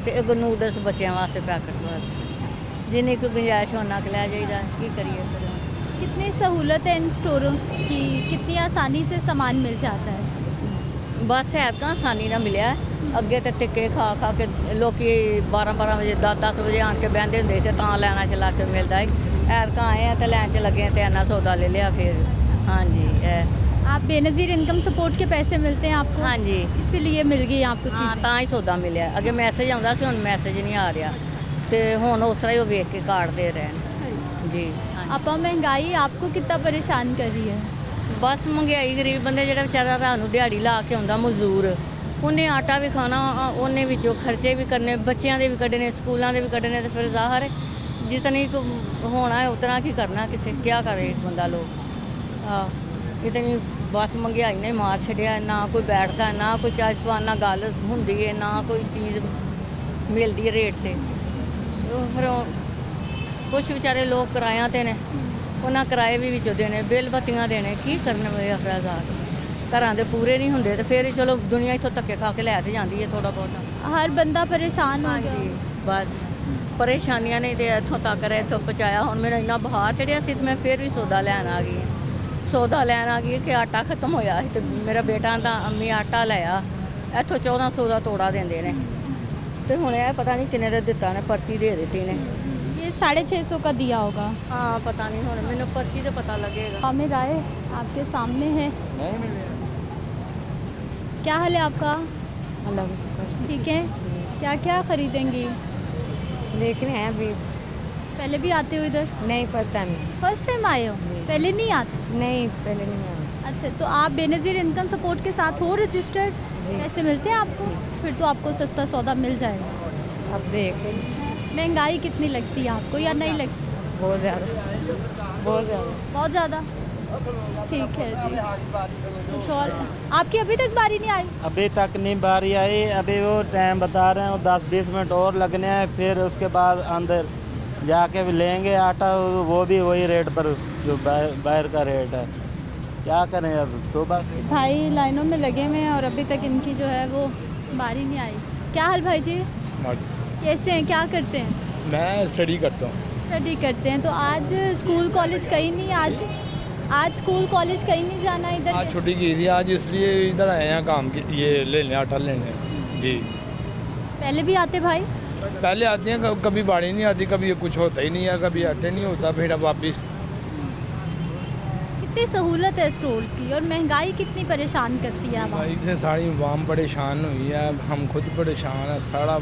ते 1 नूडल्स बच्चों वास्ते पैकेट, बस जिन्नी कोई गुंजाइश होना के ले जाइए, की करिए फिर। कितनी सहूलत है इन स्टोरों की, कितनी आसानी से सामान मिल जाता है? बस ऐतका आसानी ना मिले। अगे तो टिक्के खा खा के लोग 12-12 बजे 10-10 बजे आन के बहते होंगे थे, तो लैना च ला के मिलता है। ऐतका आए हैं तो लैन च लगे हैं, तो इन्ना सौदा ले लिया फिर। हाँ जी, आप बेनज़ीर इनकम सपोर्ट के पैसे मिलते हैं आपको? हाँ जी, इसीलिए मिल गई आपको चीज़? हाँ, तां ही सौदा मिले। अगे मैसेज आता सी, हुण मैसेज नहीं आ रहा, तो हुण उस तरह ही वेख के कार्ड दे रहे हैं जी। आपा महंगाई आपको कितना परेशान कर रही है? बस महंगाई, गरीब बंदे जो बेचारा रात नूं दिहाड़ी ला के आउंदा मजदूर, उन्हें आटा भी खाना, उन्हें विचों खर्चे भी करने, बच्चों के भी कड्ढने, स्कूलों के भी कड्ढने, तो फिर ज़ाहिर है जितनी होना है उतना की करना, किसे क्या करे बंदा लोग। हाँ, इतनी बस महंगाई ने मार छड़िया, ना कोई बैठता है, ना कोई चाय सवान, ना गल होंदी है, ना कोई चीज़ मिलती है रेट से। फिर कुछ बेचारे लोग किराया ते ने, उन्हें किराए भी विचों देने, बिल बत्तियां देने, की करने मेरे अखराजात घरां दे पूरे नहीं होंदे, तो फिर चलो दुनिया इत्थों धक्के खा के लै ते जांदी है थोड़ा बहुत। हर बंदा परेशान हो गया। बस परेशानियां ने तो इत्थों तक इत्थों पहुँचाया। हुण मेरा इन्ना बहार चढ़िया सी, मैं फिर भी सौदा लैन आ गई। सौदा लैन आ गई कि आटा खत्म होया है, तो मेरा बेटा आंदा अम्मी आटा लाया, इत्थों 1400 का तोड़ा देंदे ने, तो हुण यह पता नहीं किन्ने दे दिता ने, पर्ची दे दी ने। ये 650 का दिया होगा। हाँ, पता नहीं, हुण मैनूं पर्ची तो पता लगेगा। आमिर आए आपके सामने है, क्या हाल है आपका? अल्लाह का शुक्र। ठीक है, क्या क्या खरीदेंगी? देख रहे हैं अभी। पहले भी आते हो इधर? नहीं, फर्स्ट टाइम। फर्स्ट टाइम आए हो? पहले नहीं आते? नहीं, पहले नहीं आया। अच्छा, तो आप बेनज़ीर इनकम सपोर्ट के साथ हो रजिस्टर्ड? पैसे मिलते हैं आपको? फिर तो आपको सस्ता सौदा मिल जाएगा। अब देख। महंगाई कितनी लगती है आपको या नहीं लगती? बहुत ज़्यादा, बहुत ज़्यादा। बहुत ज़्यादा? ठीक है जी। कुछ और? आपकी अभी तक बारी नहीं आई? अभी तक नहीं बारी आई। अभी वो टाइम बता रहे हैं, वो 10-20 मिनट और लगने हैं, फिर उसके बाद अंदर जाके भी लेंगे आटा, वो भी वही रेट पर जो बाहर का रेट है। क्या करें अब, सुबह भाई लाइनों में लगे हुए हैं और अभी तक इनकी जो है वो बारी नहीं आई। क्या हाल भाई जी? कैसे हैं, क्या करते हैं? मैं स्टडी करता हूँ। स्टडी करते हैं, तो आज स्कूल कॉलेज कहीं नहीं? आज स्कूल कॉलेज कहीं नहीं जाना इधर? आज छुट्टी की थी आज, इसलिए इधर आए हैं काम की, ये लेने आटा लेने जी। पहले भी आते भाई? पहले आते हैं, कभी बाड़ी नहीं आती, कभी कुछ होता ही नहीं है, कभी आटे नहीं होता, फिर अब वापिस। कितनी सहूलत है स्टोर्स की, और महंगाई कितनी परेशान करती है? महंगाई से सारी वाम परेशान हुई है, हम खुद परेशान है, सारा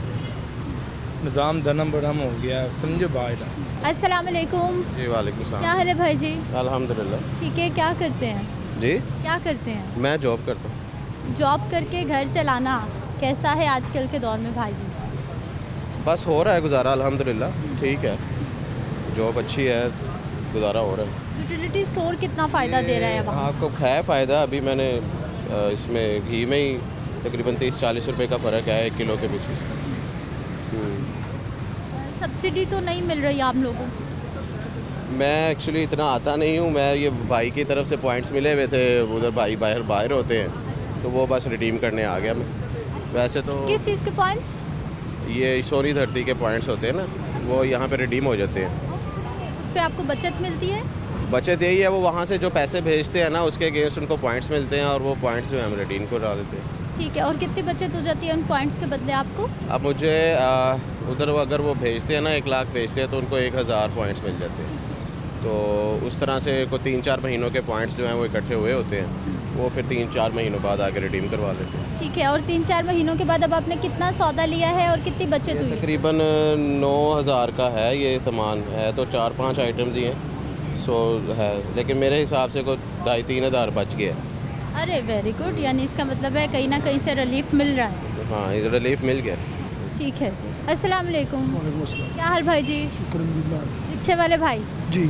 निज़ाम दनम बरम हो गया, समझो बाहर। अस्सलाम वालेकुम। जी वालेकुम सलाम। क्या हाल है भाई जी? अल्हम्दुलिल्लाह। ठीक है, क्या करते हैं? जी, क्या करते हैं? मैं जॉब करता हूँ। जॉब करके घर चलाना कैसा है आजकल के दौर में भाई जी? बस हो रहा है गुजारा, अल्हम्दुलिल्लाह ठीक है, जॉब अच्छी है, गुजारा हो रहा है। यूटिलिटी स्टोर कितना फ़ायदा दे रहा है वहाँ? आपको है फ़ायदा। अभी मैंने इसमें घी में ही तकरीबन 30-40 रुपए का फ़र्क है 1 किलो के पीछे। सब्सिडी तो नहीं मिल रही आम लोगों को? मैं एक्चुअली इतना आता नहीं हूँ, मैं ये भाई की तरफ से पॉइंट्स मिले हुए थे, उधर भाई बाहर होते हैं, तो वो बस रिडीम करने आ गया मैं। वैसे तो किस चीज़ के पॉइंट्स? ये सोनी धरती के पॉइंट्स होते हैं ना, वो यहाँ पे रिडीम हो जाते हैं। उस पर आपको बचत मिलती है? बचत यही है, वो वहाँ से जो पैसे भेजते हैं ना, उसके अगेंस्ट उनको पॉइंट्स मिलते हैं, और वो पॉइंट्स जो है हम रिडीम को डाल देते हैं। ठीक है, और कितनी बचत हो जाती है उन पॉइंट्स के बदले आपको? अब मुझे उधर अगर वो भेजते हैं ना 1 लाख भेजते हैं, तो उनको 1000 पॉइंट्स मिल जाते हैं। तो उस तरह से को 3-4 महीनों के पॉइंट्स जो हैं वो इकट्ठे हुए होते हैं, वो फिर 3-4 महीनों बाद आके रिडीम करवा लेते हैं। ठीक है, और 3-4 महीनों के बाद अब आपने कितना सौदा लिया है और कितनी बचत हुई? तकरीबन 9000 का है ये सामान है, तो 4-5 आइटम्स ही हैं, सो है, लेकिन मेरे हिसाब से को 2,500-3 हज़ार बच गया है। अरे वेरी गुड, यानी इसका मतलब है कहीं ना कहीं से रिलीफ मिल रहा है। हाँ, ये रिलीफ मिल गया। ठीक है जी, अस्सलाम वालेकुम। क्या हाल भाई जी? रिक्शे वाले भाई जी,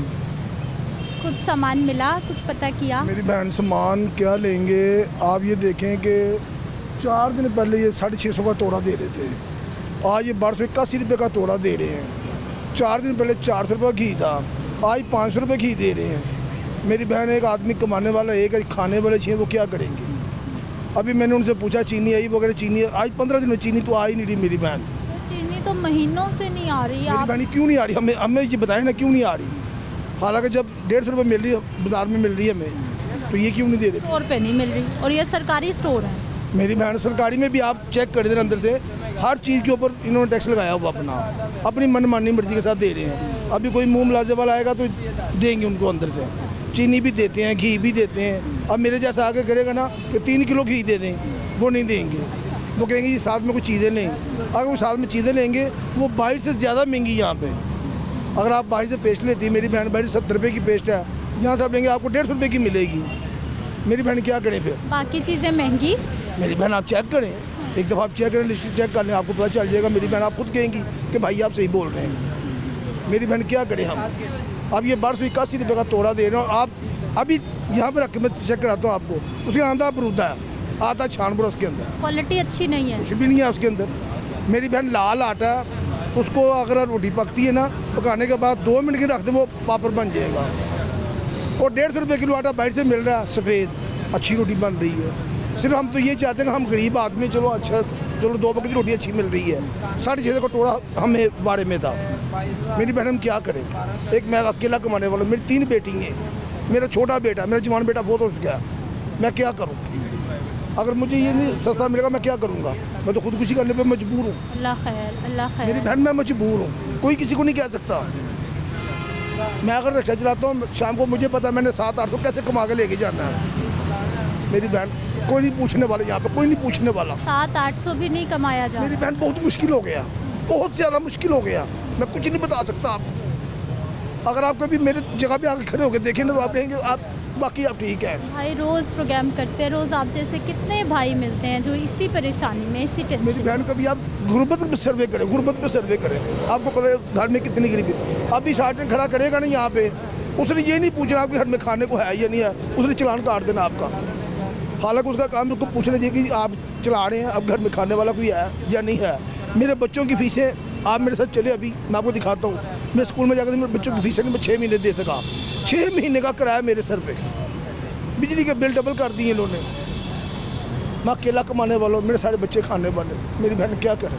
कुछ सामान मिला, कुछ पता किया? मेरी बहन सामान क्या लेंगे, आप ये देखें कि 4 दिन पहले ये 650 का तोड़ा दे रहे थे, आज ये 1281 रुपये का तोड़ा दे रहे हैं। 4 दिन पहले 400 रुपये घी था, आज 500 रुपये घी दे रहे हैं। मेरी बहन एक आदमी कमाने वाला, एक खाने वाले चाहिए, वो क्या करेंगे? अभी मैंने उनसे पूछा चीनी आई, वो कह रहे चीनी आज 15 दिन में चीनी तो आ ही नहीं रही मेरी बहन। चीनी तो महीनों से नहीं आ रही। मेरी बहन क्यों नहीं आ रही? हमें ये बताएं ना, क्यों नहीं आ रही? हालांकि जब 150 रुपये मिल रही है, बाजार में मिल रही है हमें, तो ये क्यों नहीं दे रहे? स्टोर पे नहीं मिल रही, और ये सरकारी स्टोर है। मेरी बहन सरकारी में भी आप चेक कर देना, अंदर से हर चीज़ के ऊपर इन्होंने टैक्स लगाया हुआ अपना, अपनी मनमानी मर्जी के साथ दे रहे हैं। अभी कोई मुँह मुलाजे वाला आएगा तो देंगे उनको अंदर से, चीनी भी देते हैं, घी भी देते हैं। अब मेरे जैसा आगे करेगा ना कि 3 किलो घी दे दें, वो नहीं देंगे, वो कहेंगे ये साथ में कुछ चीज़ें लें। अगर वो साथ में चीज़ें लेंगे, वो बाहर से ज़्यादा महंगी यहाँ पे। अगर आप बाहर से पेस्ट लेती है, मेरी बहन बाहर 70 रुपये की पेस्ट है, यहाँ से आप लेंगे आपको 150 रुपये की मिलेगी। मेरी बहन क्या करें फिर? बाकी चीज़ें महंगी। मेरी बहन आप चेक करें, एक दफ़ा आप चेक करें, लिस्ट चेक कर लें, आपको पता चल जाएगा। मेरी बहन आप खुद कहेंगी कि भाई आप सही बोल रहे हैं। मेरी बहन क्या करें हम? अब ये 1281 रुपये का तोड़ा दे रहे हो आप। अभी यहाँ पर रख के मैं चेक कराता हूँ आपको, उसके आधा बरूदा है, आधा छानबड़ा उसके अंदर, क्वालिटी अच्छी नहीं है, कुछ भी नहीं है उसके अंदर। मेरी बहन लाल आटा, उसको अगर रोटी पकती है ना, पकाने के बाद 2 मिनट के रख दे, वो पापड़ बन जाएगा। और 150 रुपये किलो आटा बाहर से मिल रहा है, सफ़ेद अच्छी रोटी बन रही है। सिर्फ हम तो ये चाहते हैं कि हम गरीब आदमी, चलो अच्छा, चलो 2 वक्त की रोटी अच्छी मिल रही है। 650 का टोड़ा हमें वाड़े में था। मेरी बहन हम क्या करें? एक मैं अकेला कमाने वाला, मेरी 3 बेटी हैं, मेरा छोटा बेटा, मेरा जवान बेटा फोत हो गया, मैं क्या करूँ? अगर मुझे ये नहीं सस्ता मिलेगा मैं क्या करूँगा? मैं तो खुदकुशी करने पे मजबूर हूँ। अल्लाह खैर, अल्लाह खैर। मेरी बहन मैं मजबूर हूँ, कोई किसी को नहीं कह सकता। मैं अगर रिक्शा चलाता हूँ शाम को, मुझे पता है मैंने 700-800 कैसे कमा के लेके जाना है। मेरी बहन कोई नहीं पूछने वाला, यहाँ पे कोई नहीं पूछने वाला। 700-800 भी नहीं कमाया जा। मेरी बहन बहुत मुश्किल हो गया, बहुत ज़्यादा मुश्किल हो गया, मैं कुछ नहीं बता सकता आपको। अगर आप कभी मेरे जगह पे आके खड़े होकर देखें ना, तो आप कहेंगे आप बाकी आप ठीक है। भाई रोज़ प्रोग्राम करते हैं, रोज़ आप जैसे कितने भाई मिलते हैं जो इसी परेशानी में, इसी टेंशन। मेरी बहन कभी आप गुर्बत पे सर्वे करें, गुर्बत पे सर्वे करें, आपको पता है घर में कितनी गरीबी। अभी 60 दिन खड़ा करेगा ना यहाँ पे, उसने ये नहीं पूछना आपके घर में खाने को है या नहीं है, उसने चलान काट देना आपका। हालांकि उसका काम उसको पूछना चाहिए कि आप चला रहे हैं, अब घर में खाने वाला कोई है या नहीं है। मेरे बच्चों की फीसें आप मेरे साथ चले, अभी मैं आपको दिखाता हूँ। मैं स्कूल में जाकर मेरे बच्चों की फीसें नहीं मैं 6 महीने दे सका। 6 महीने का किराया मेरे सर पे, बिजली के बिल डबल कर दिए इन्होंने। मैं अकेला कमाने वाला हूँ, मेरे सारे बच्चे खाने वाले। मेरी बहन क्या करे?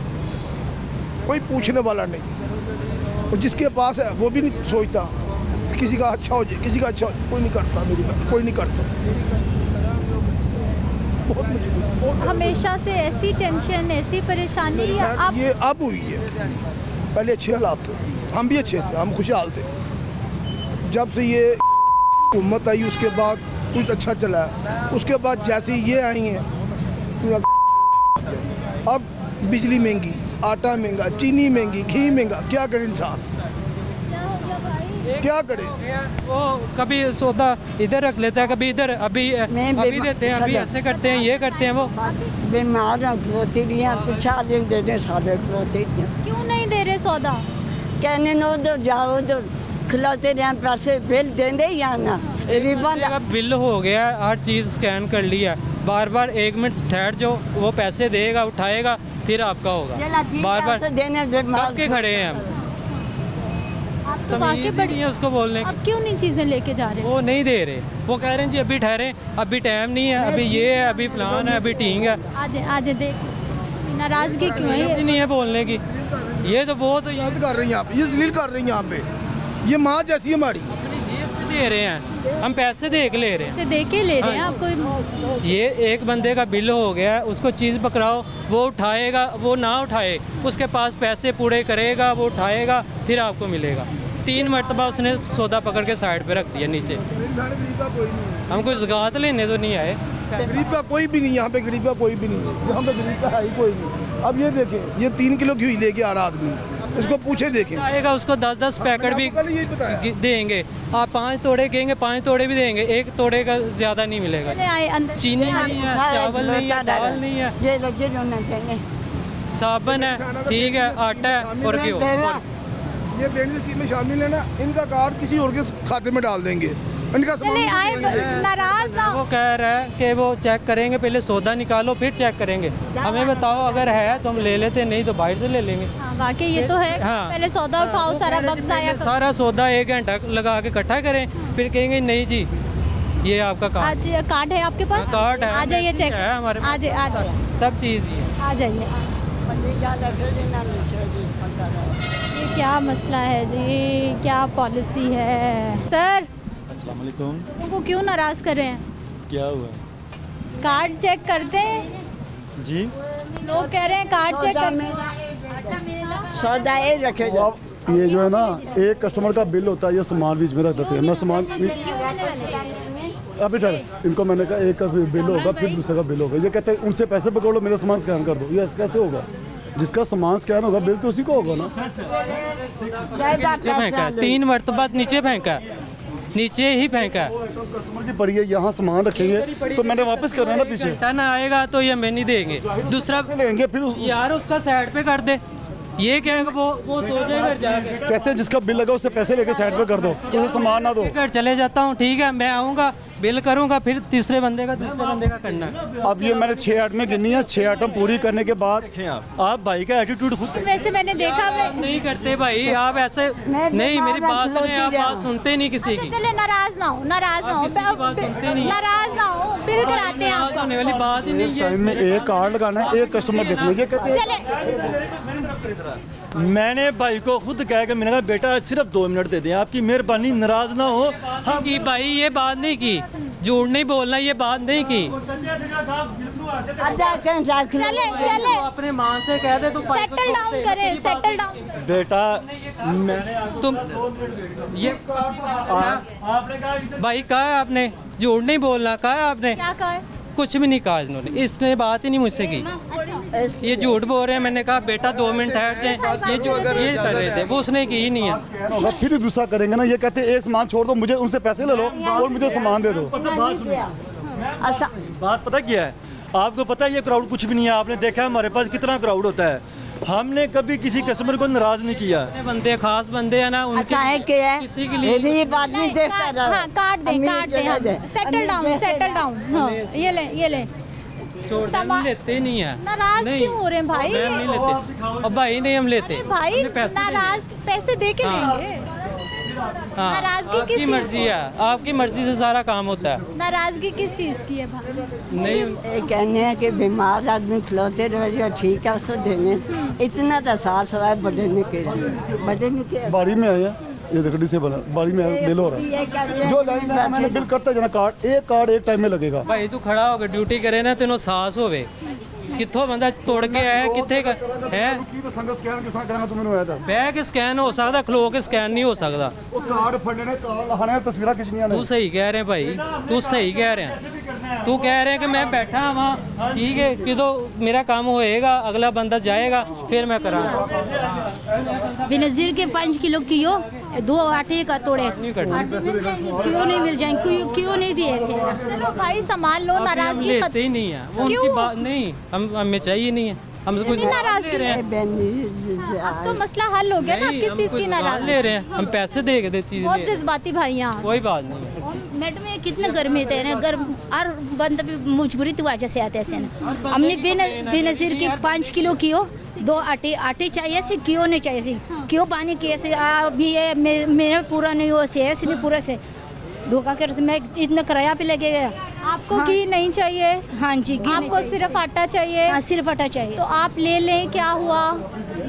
कोई पूछने वाला नहीं, और जिसके पास है वो भी नहीं सोचता किसी का अच्छा हो जाए, किसी का अच्छा हो जाए। कोई नहीं करता, मेरी बहन कोई नहीं करता। हमेशा से ऐसी टेंशन, ऐसी परेशानी या आप? ये अब हुई है, पहले अच्छे हालात थे, हम भी अच्छे थे, हम खुशहाल थे। जब से ये हुकूमत आई उसके बाद कुछ अच्छा चला है, उसके बाद जैसे ये आई हैं अब बिजली महंगी, आटा महंगा, चीनी महंगी, घी महंगा, क्या करे इंसान, क्या करे? वो कभी सौदा इधर रख लेता है, कभी इधर, अभी देते हैं, अभी ऐसे करते हैं, ये करते हैं। वो बीमार खलोती रही हैं, कुछ आगे दे दें, सारे खलोती रही। क्यों नहीं दे रहे सौदा? कहने न उधर जाओ, उधर खिलाते रहे, पैसे बिल देंगे या ना। बिल हो गया, हर चीज़ स्कैन कर लिया, बार बार 1 मिनट ठहर जाओ, वो पैसे देगा, उठाएगा, फिर आपका होगा। बार बार कब के खड़े हैं हम, आप तो वाकई तमीज़ ही बड़ी नहीं है उसको बोलने की। अब क्यों नहीं चीज़ें लेके जा रहे? वो नहीं दे रहे, वो कह रहे हैं जी अभी ठहरे, अभी टाइम नहीं है, अभी ये है, अभी प्लान है, अभी ठीक है। आज देख नाराज़गी क्यों है ये? नहीं है बोलने की, ये तो बहुत कर रही हैं आप, ये जलील कर रही हैं यहाँ पे, ये माँ जैसी है हमारी। दे रहे हैं हम, पैसे दे के ले रहे हैं, से दे के ले रहे हैं आप कोई? ये एक बंदे का बिल हो गया, उसको चीज़ पकड़ाओ, वो उठाएगा, वो ना उठाए, उसके पास पैसे पूरे करेगा, वो उठाएगा, फिर आपको मिलेगा। 3 मरतबा उसने सौदा पकड़ के साइड पे रख दिया नीचे। हम कोई ज़कात लेने तो नहीं आए। गरीब का कोई भी नहीं, यहाँ पे गरीब का कोई भी नहीं है, यहाँ पे गरीब का है ही कोई नहीं। अब ये देखें, ये 3 किलो घी लेके आ रहा आदमी, इसको पूछे देखें, आएगा उसको 10-10 पैकेट भी देंगे। आप 5 तोड़े कहेंगे, 5 तोड़े भी देंगे, 1 तोड़े का ज़्यादा नहीं मिलेगा। चीनी नहीं है, चावल नहीं है, दाल नहीं है, साबुन है, ठीक है, आटा है और घी। ये बेटी स्कीम में शामिल है ना, इनका कार्ड किसी और के खाते में डाल देंगे, इनका नाराज ना। वो कह रहा है कि वो चेक करेंगे, पहले सौदा निकालो फिर चेक करेंगे। हमें बताओ, अगर है तो हम ले लेते, नहीं तो बाहर से ले लेंगे। वाकई ये तो है। हाँ। पहले सौदा उठाओ, सारा वक्त ज़ाया करो। सारा सौदा 1 घंटा लगा के इकट्ठा करें, फिर कहेंगे नहीं जी ये आपका कार्ड। आज कार्ड है आपके पास? कार्ड है, आ जाइए, चेक है हमारे पास, आ जाइए, सब चीज़ ही है। आ जाइए। ये क्या मसला है जी, क्या पॉलिसी है? सर अस्सलाम वालेकुम। उनको क्यों नाराज़ कर रहे हैं? क्या हुआ? कार्ड चेक करते हैं जी, लोग कह रहे हैं कार्ड चेक कर। सौदा ये रखे अब ये जो है ना, एक कस्टमर का बिल होता है, ये सामान बीच में रख देते हैं। मैं सामान अभी ठहर, इनको मैंने कहा एक का बिल होगा, फिर दूसरे का बिल होगा। ये कहते हैं उनसे पैसे पकड़ो, मेरा सामान स्कैन कर दो। ये कैसे होगा? जिसका सामान स्कैन होगा बिल तो उसी को होगा ना। नीचे फेंका, 3 मरतबा नीचे फेंका, नीचे ही फेंका। कस्टमर की पड़ी है, यहाँ सामान रखेंगे तो मैंने वापस करना है ना पीछे। टन आएगा तो ये हमें नहीं देंगे, दूसरा लेंगे, फिर यार उसका साइड पे कर दे। ये क्या वो सोचेगा जाके, कहते हैं जिसका बिल लगा उससे पैसे लेके साइड पे कर दो, उसे सामान ना दो। घर चले जाता हूँ, ठीक है, मैं आऊँगा, बिल करूँगा, फिर तीसरे बंदे का करना है। अब ये मैंने 6 आइटमें गिनी है, 6 आइटम पूरी करने के बाद आप भाई का एटीट्यूड खुद वैसे मैंने देखा नहीं करते भाई, आप ऐसे नहीं, मेरी बात सुने, आप बात सुनते नहीं किसी की। चले नाराज ना हो, नाराज ना हो, नाराज ना हो, बिल कराते हैं आपको। होने वाली बात ही नहीं है। टाइम में एक कार्ड लगाना है, एक कस्टमर देखना है। ये कहते चले मैंने भाई को खुद कहा कि मैंने कहा बेटा सिर्फ 2 मिनट दे दें, आपकी मेहरबानी, नाराज ना हो। हम की भाई ये बात नहीं की, झूठ नहीं बोलना, ये बात नहीं की। चले चले अपने मान से कह दे, तू सेटल डाउन करें, सेटल डाउन। बेटा मैंने तुम ये आपने कहा भाई कहा है आपने, झूठ नहीं बोलना कहा है आपने। क्या कहा है? कुछ भी नहीं कहा इन्होंने, इसने बात ही नहीं मुझसे की। ये झूठ बोल रहे हैं। मैंने कहा बेटा 2 मिनट ठहर जाए, ये कर रहे थे, वो उसने की ही नहीं है। होगा फिर दूसरा करेंगे ना। ये कहते हैं एक सामान छोड़ दो, मुझे उनसे पैसे ले लो और मुझे सामान दे दो। बात पता क्या है, आपको पता है ये क्राउड कुछ भी नहीं है। आपने देखा है हमारे पास कितना क्राउड होता है, हमने कभी किसी कस्टमर को नाराज नहीं किया। बंदे खास बंदे हैं ना, उनके किसी के लिए कार्ड दें, सेटल डाउन, सेटल डाउन। ये ले लेते नहीं है। नाराज क्यों हो रहे हैं भाई? नहीं लेते, अब भाई नहीं हम लेते भाई, नाराज पैसे दे के लेंगे। नाराजगी किस आपकी मर्जी है, आपकी मर्जी से सारा काम होता है। नाराजगी किस चीज़ की है भाई? नहीं कहने हैं कि बीमार आदमी खिलौते रहे, ठीक है उसको देने, इतना तो सास हुआ है बढ़ने के लिए। बाड़ी में आया, ये देखो डिसेबल है, बाड़ी में बिल हो रहा है। जो लाइन है मैंने बिल करता जाना, कार्ड एक टाइम में लगेगा। भाई तू खड़ा होकर ड्यूटी करे ना, तेनों साहस होवे कित्थों बंदा तोड़ के आया, कित्थे है बैग स्कैन हो सकता, खलो के स्कैन नहीं हो सकता। कार्ड फड़ने, कार्ड लखाने, तस्वीरें खिंचनियां ने। तू सही कह रहे भाई, तू सही कह रहे हैं। तू कह रहे हैं कि मैं बैठा वहाँ, ठीक है, किदो मेरा काम होएगा, अगला बंदा जाएगा, फिर मैं कराऊंगा। बेनज़ीर के 5 किलो कियो 2 आटे का तोड़े, आटे मिल जाएंगे, क्यों नहीं मिल जाएंगे, क्यों नहीं दिए ऐसे? चलो भाई सामान लो, नाराजगी लेते ही नहीं है, वो उनकी बात नहीं, हमें चाहिए नहीं है, हम कुछ नाराजगी ले रहे हैं। अब तो मसला हल हो गया ना, आप किस चीज़ की नाराजगी ले रहे हैं, हम पैसे दे के दे चीज़, बहुत जज्बाती भाई यहाँ। कोई बात नहीं। मैडम ये कितना गर्मी थे ना, गर्म और बंद भी मजबूरी की वजह से आते हैं ना। हमने बेनज़ीर की 5 किलो कियो, 2 आटे चाहिए सी, क्यों नहीं चाहिए सी, क्यों पानी किए से अभी ये मेरा पूरा नहीं हो से नहीं पूरा से धोखा कर मैं इतना किराया पे लगेगा। आपको घी नहीं चाहिए? हाँ जी, घी आपको सिर्फ आटा चाहिए? हाँ, सिर्फ आटा चाहिए। तो आप ले लें, क्या हुआ?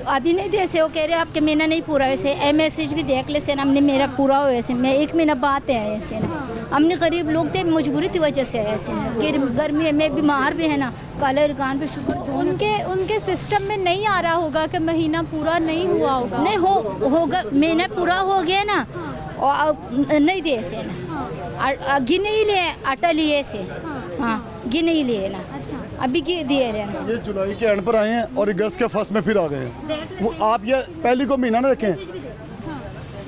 अभी नहीं दे से, वो कह रहे आपके महीना नहीं पूरा वैसे मैसेज भी देख ले से ना, हमने मेरा पूरा हो वैसे मैं 1 महीना बाद है ऐसे ना, हमने गरीब लोग थे मजबूरी की वजह से ऐसे ना, गर्मी है, मैं बीमार भी है ना, काले रिकान पे शुगर। उनके सिस्टम में नहीं आ रहा होगा कि महीना पूरा नहीं हुआ होगा? नहीं होगा, महीना पूरा हो गया ना और नहीं दे से ना, घी नहीं लिए, आटा लिए से, हाँ घी नहीं लिए ना, अभी घी दिए रहे ना। ये जुलाई के एंड पर आए हैं और अगस्त के फर्स्ट में फिर आ गए हैं। वो आप ये पहली को महीना ना देखें,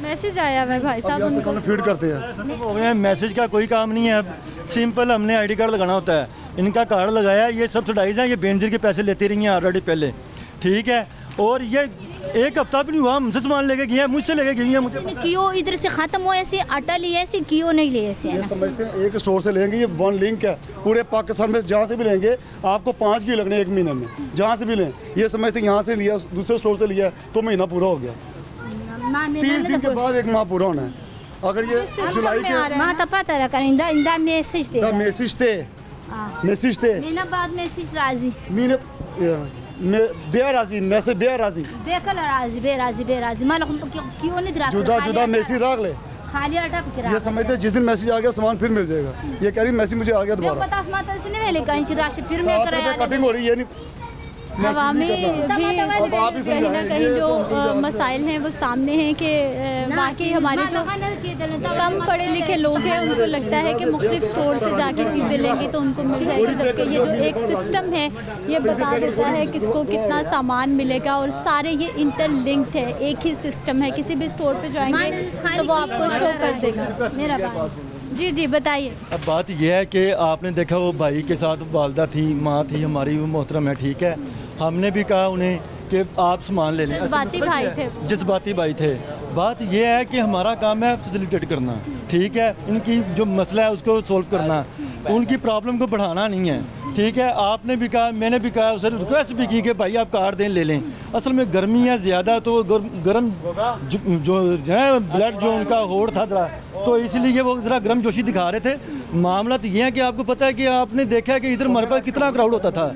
मैसेज आया है भाई साहब, उनको फीड करते हैं। हो गए मैसेज का कोई काम नहीं है। अब सिंपल हमने आईडी कार्ड लगाना होता है, इनका कार्ड लगाया, ये सब्सिडाइज है, ये बेनजीर के पैसे लेती रही हैं ऑलरेडी पहले, ठीक है। और ये 1 हफ्ता भी नहीं हुआ हमसे सामान लेके गई है, मुझसे लेके गई है। मुझे क्यों इधर से खत्म हुआ ऐसे, आटा लिए ऐसे, क्यों नहीं लिए ऐसे? ये समझते हैं एक स्टोर से लेंगे, ये वन लिंक है, पूरे पाकिस्तान में जहाँ से भी लेंगे आपको 5 घी लगने 1 महीने में, जहाँ से भी लें। ये समझते हैं यहाँ से लिया, दूसरे स्टोर से लिया तो महीना पूरा हो गया, 30 दिन के बाद 1 माह पूरा होना है। अगर ये जुलाई के माँ तो पता रखा इंदा मैसेज दे मैसेज थे महीना बाद मैसेज राजी बेराजी मैसेज बेराजी बेराजी मालूम क्यों नहीं दरा जुदा मैसेज रख ले, खाली आटा पकड़ा। ये समझते जिस दिन मैसेज आ गया सामान फिर मिल जाएगा। ये कह रही मैसेज मुझे आ गया दोबारा, 50 माता से नहीं मिले कहीं राशि फिर मैं कराया कटिंग हो रही है। हवामी भी कहीं ना कहीं जो मसाइल हैं वो सामने हैं कि बाकी हमारे जो कम पढ़े लिखे लोग हैं उनको लगता है कि मुख्तलिफ स्टोर से जाके चीज़ें लेंगी तो उनको मिल जाएगी, जबकि ये जो एक सिस्टम है ये बता देता है किसको कितना सामान मिलेगा और सारे ये इंटरलिंक्ड है, एक ही सिस्टम है। किसी भी स्टोर पे जाएंगे तो वो आपको शो कर देगा। मेरा जी बताइए। अब बात यह है कि आपने देखा वो भाई के साथ वालदा थी, माँ थी हमारी, वो मोहतरम है, ठीक है। हमने भी कहा उन्हें कि आप सामान ले लें, जज्बाती भाई थे, जज्बाती भाई थे। बात यह है कि हमारा काम है फैसिलिटेट करना, ठीक है, इनकी जो मसला है उसको सोल्व करना, उनकी प्रॉब्लम को बढ़ाना नहीं है, ठीक है। आपने भी कहा, मैंने भी कहा, उसे रिक्वेस्ट भी की कि भाई आप कार्ड दें ले लें। असल में गर्मी है ज़्यादा, तो गर्म जो है ब्लड जो उनका होड़ था ज़रा, तो इसलिए वो ज़रा गर्म जोशी दिखा रहे थे। मामला तो ये है कि आपको पता है कि आपने देखा कि इधर हमारे पास कितना क्राउड होता था,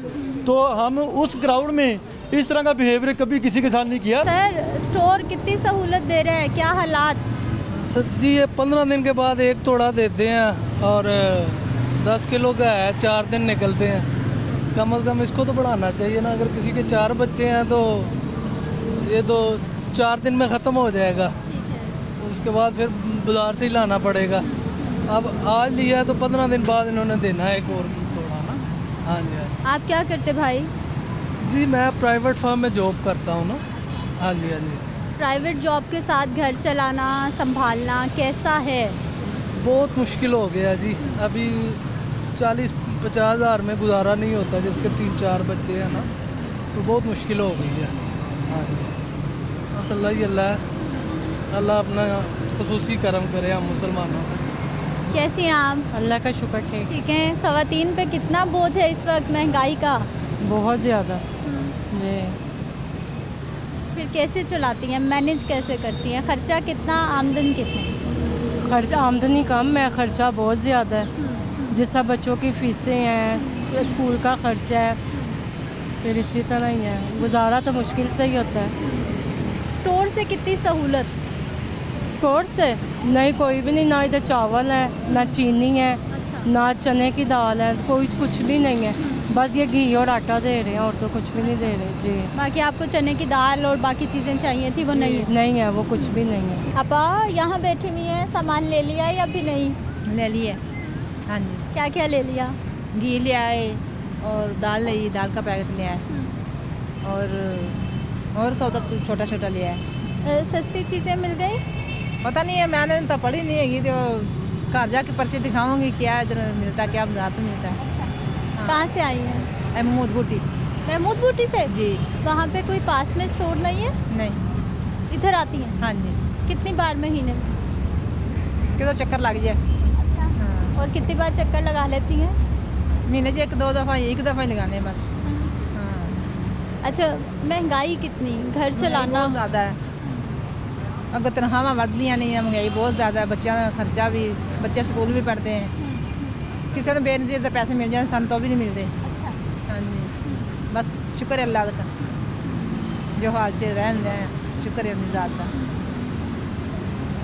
तो हम उस क्राउड में इस तरह का बिहेवियर कभी किसी के साथ नहीं किया। सर स्टोर कितनी सहूलत दे रहे हैं, क्या हालात? सर जी ये 15 दिन के बाद 1 तोड़ा देते हैं और 10 किलो का है, 4 दिन निकलते हैं। कम अज़ कम इसको तो बढ़ाना चाहिए ना, अगर किसी के 4 बच्चे हैं तो ये तो 4 दिन में ख़त्म हो जाएगा, तो उसके बाद फिर बाज़ार से ही लाना पड़ेगा। अब आज लिया तो 15 दिन बाद इन्होंने देना है एक और तोड़ा ना। हाँ जी। आप क्या करते भाई? जी मैं प्राइवेट फर्म में जॉब करता हूँ ना। हाँ जी। प्राइवेट जॉब के साथ घर चलाना संभालना कैसा है? बहुत मुश्किल हो गया जी, अभी 40-50 हज़ार में गुजारा नहीं होता, जिसके 3-4 बच्चे हैं ना, तो बहुत मुश्किल हो गई है। हाँ जी, बस अल्लाह अपना खुसूसी करम करे हम मुसलमानों पर। कैसी हैं आप? अल्लाह का शुक्र ठीक है। ख़वातीन पे कितना बोझ है इस वक्त महंगाई का? बहुत ज़्यादा जी। फिर कैसे चलाती हैं, मैनेज कैसे करती हैं? ख़र्चा कितना, आमदन कितनी? खर्चा आमदनी कम है, ख़र्चा बहुत ज़्यादा है। जैसा बच्चों की फ़ीसें हैं, स्कूल का ख़र्चा है, फिर इसी तरह ही है, गुजारा तो मुश्किल से ही होता है। स्टोर से कितनी सहूलत? स्टोर से नहीं, कोई भी नहीं, ना इधर चावल है, ना चीनी है, ना चने की दाल है, कोई कुछ भी नहीं है, बस ये घी और आटा दे रहे हैं और तो कुछ भी नहीं दे रहे जी। बाकी आपको चने की दाल और बाकी चीज़ें चाहिए थी, वो नहीं है? नहीं है, वो कुछ भी नहीं है। अपा यहाँ बैठी हुई है, सामान ले लिया या अभी नहीं? ले लिया। हाँ जी। क्या क्या ले लिया? घी ले आए और दाल ली, दाल का पैकेट ले आए और सौदा छोटा छोटा लिया है। सस्ती चीज़ें मिल गई? पता नहीं है, मैंने तो पढ़ी नहीं है, तो घर जाके पर्ची दिखाऊंगी क्या इधर मिलता है, क्या बाजार से मिलता है। कहाँ से आई हैं? महमूद बूटी। महमूद बूटी से? जी। वहाँ पे कोई पास में स्टोर नहीं है? नहीं। इधर आती हैं? हाँ जी। कितनी बार महीने में? कितना चक्कर लग जाए। अच्छा। और कितनी बार चक्कर लगा लेती हैं? महीने से 1-2 दफ़ा एक दफ़ा ही लगाने बस। अच्छा, महंगाई कितनी, घर चलाना बहुत ज़्यादा है। अगर तनख्वाह बढ़दियाँ नहीं है, महंगाई बहुत ज़्यादा है। बच्चों का खर्चा भी, बच्चे स्कूल भी पढ़ते हैं। किसी ने बेनज़ीर तो पैसे मिल जाए, सन तो भी नहीं मिलते। अच्छा। हाँ जी, बस शुक्र है अल्लाह का जो हाल से रहन रहे हैं, शुक्र है अपनी ज़ात का।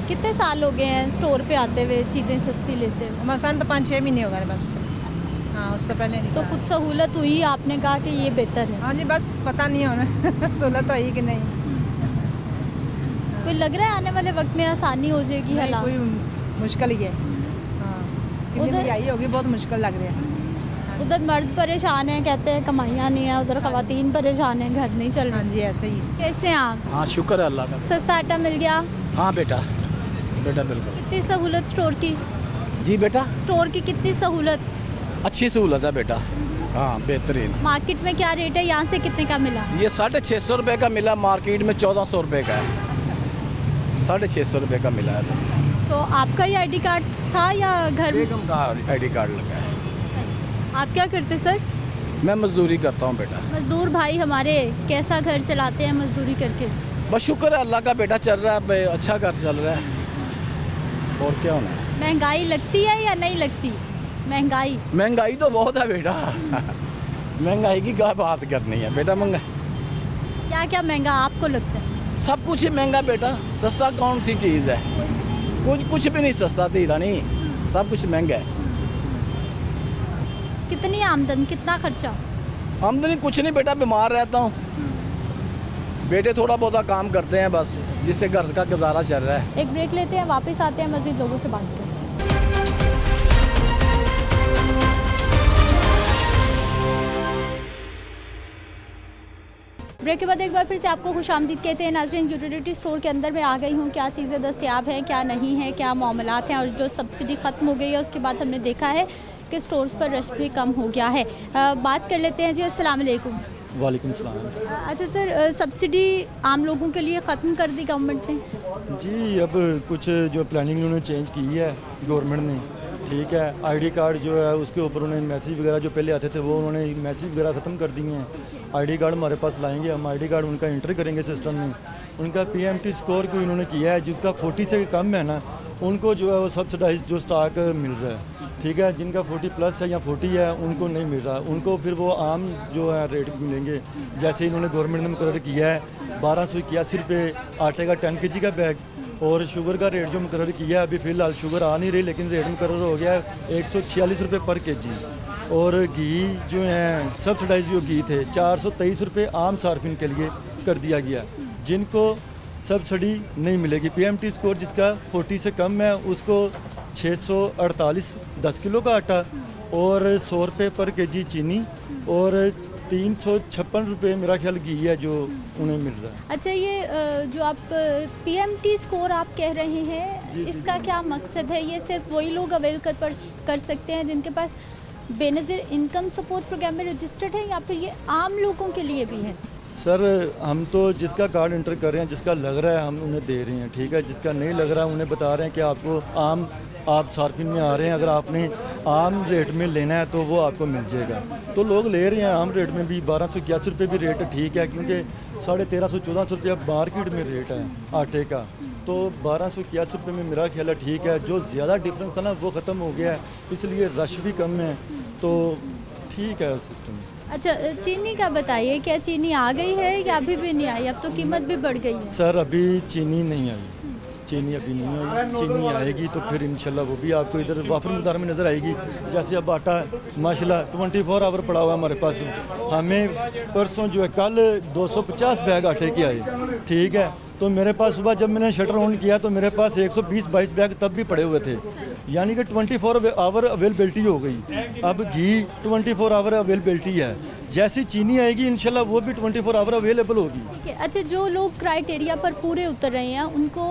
कितने साल हो गए हैं स्टोर पे आते हुए, चीज़ें सस्ती लेते हुए? मसान तो 5-6 महीने हो गए बस। हाँ, उससे पहले नहीं। तो कुछ सहूलत हुई, आपने कहा कि ये बेहतर है? हाँ जी, बस पता नहीं होना सहूलत हुई कि नहीं। कोई लग रहा है आने वाले वक्त में आसानी हो जाएगी? नहीं, कोई मुश्किल ही है। हाँ, कितनी महंगाई होगी, बहुत मुश्किल लग रही है। उधर मर्द परेशान हैं, कहते हैं कमाइयाँ नहीं है, उधर खवातीन परेशान हैं, घर नहीं चल रहा। हाँ जी, ऐसे ही। कैसे हैं आप? हाँ, शुक्र है अल्लाह का। सस्ता आटा मिल गया? हाँ बेटा बिल्कुल। कितनी सहूलत स्टोर की? जी बेटा, स्टोर की कितनी सहूलत? अच्छी सहूलत है बेटा। हाँ, बेहतरीन। मार्केट में क्या रेट है, यहाँ से कितने का मिला? ये 650 रुपये का मिला, मार्केट में 1400 रुपये का है। 650 रुपये का मिला है। तो आपका ही ID कार्ड था या घर? बेगम का ID कार्ड लगा है। आप क्या करते सर? मैं मजदूरी करता हूँ बेटा। मजदूर भाई हमारे कैसा घर चलाते हैं मजदूरी करके? बस शुक्र है अल्लाह का बेटा, चल रहा है, अच्छा घर चल रहा है। और क्या होना है? महंगाई लगती है या नहीं लगती? महंगाई तो बहुत है बेटा। महंगाई की क्या बात करनी है बेटा। महंगाई क्या क्या महंगा आपको लगता है? सब कुछ ही महंगा बेटा, सस्ता कौन सी चीज़ है? कुछ भी नहीं सस्ता थी रानी, सब कुछ महंगा है। कितनी आमदन, कितना खर्चा? आमदनी कुछ नहीं बेटा, बीमार रहता हूँ। बेटे थोड़ा बहुत काम करते हैं बस, जिससे घर का गुजारा चल रहा है। एक ब्रेक लेते हैं, वापस आते हैं, मज़ीद लोगों से बात करते हैं। ब्रेक के बाद एक बार फिर से आपको खुशामदीद कहते हैं नाज़रीन। यूटिलिटी स्टोर के अंदर मैं आ गई हूँ, क्या चीज़ें दस्तयाब हैं, क्या नहीं है, क्या मामलात हैं। और जो सब्सिडी ख़त्म हो गई है उसके बाद हमने देखा है कि स्टोर्स पर रश भी कम हो गया है। बात कर लेते हैं जी। अस्सलाम वालेकुम। वालेकुम सलाम। अच्छा सर, सब्सिडी आम लोगों के लिए ख़त्म कर दी गवर्नमेंट ने? जी, अब कुछ जो प्लानिंग उन्होंने चेंज की है गवर्नमेंट ने, ठीक है। ID कार्ड जो है उसके ऊपर उन्होंने मैसेज वगैरह जो पहले आते थे वो उन्होंने मैसेज वगैरह ख़त्म कर दिए हैं। ID कार्ड हमारे पास लाएंगे, हम ID कार्ड उनका इंटर करेंगे सिस्टम में। उनका PMT स्कोर को इन्होंने किया है, जिसका 40 से कम है ना, उनको जो है वो सब्सिडाइज जो स्टॉक मिल रहा है, ठीक है। जिनका 40 प्लस है या 40 है उनको नहीं मिल रहा, उनको फिर वो आम जो है रेट मिलेंगे। जैसे इन्होंने गवर्नमेंट ने मुकर्रर किया है 1281 रुपये आटे का 10 kg का बैग, और शुगर का रेट जो मुकर्रर किया है, अभी फ़िलहाल शुगर आ नहीं रही लेकिन रेट मुकर्रर हो गया है 146 रुपये पर kg। और घी जो है सब्सिडाइज जो घी थे 423 रुपये आम सार्फिन के लिए कर दिया गया, जिनको सब्सिडी नहीं मिलेगी। PMT स्कोर जिसका 40 से कम है उसको 648 10 किलो का आटा और 100 रुपये पर kg चीनी और 356 रुपये मेरा ख्याल घी है जो उन्हें मिल रहा है। अच्छा, ये जो आप PMT स्कोर आप कह रहे हैं, इसका क्या मकसद है? ये सिर्फ वही लोग अवेल कर सकते हैं जिनके पास बेनज़ीर इनकम सपोर्ट प्रोग्राम में रजिस्टर्ड है, या फिर ये आम लोगों के लिए भी है? सर, हम तो जिसका कार्ड इंटर कर रहे हैं, जिसका लग रहा है हम उन्हें दे रहे हैं, ठीक है। जिसका नहीं लग रहा है उन्हें बता रहे हैं कि आपको आप सार्फिन में आ रहे हैं, अगर आपने आम रेट में लेना है तो वो आपको मिल जाएगा। तो लोग ले रहे हैं आम रेट में भी। 1281 रुपये भी रेट ठीक है, क्योंकि 1350-1400 रुपया मार्केट में रेट है आटे का, तो 1281 रुपये में मेरा ख्याल है ठीक है। जो ज़्यादा डिफरेंस था ना वो ख़त्म हो गया है, इसलिए रश भी कम है, तो ठीक है सिस्टम। अच्छा, चीनी का बताइए, क्या चीनी आ गई है या अभी भी नहीं आई? अब तो कीमत भी बढ़ गई है। सर, अभी चीनी नहीं आई, चीनी अभी नहीं आई। चीनी आएगी तो फिर इंशाल्लाह वो भी आपको इधर वाफर मकदार में नज़र आएगी। जैसे अब आटा माशाल्लाह 24 आवर पड़ा हुआ है हमारे पास। हमें परसों जो है कल 250 बैग आटे के आए, ठीक है। तो मेरे पास सुबह जब मैंने शटर ऑन किया तो मेरे पास 120-22 बैग तब भी पड़े हुए थे, यानी कि 24 आवर अवेलेबिलिटी हो गई। अब घी 24 आवर अवेलेबिलिटी है, जैसी चीनी आएगी इंशाल्लाह वो भी 24 आवर अवेलेबल होगी। ठीक है। अच्छा, जो लोग क्राइटेरिया पर पूरे उतर रहे हैं उनको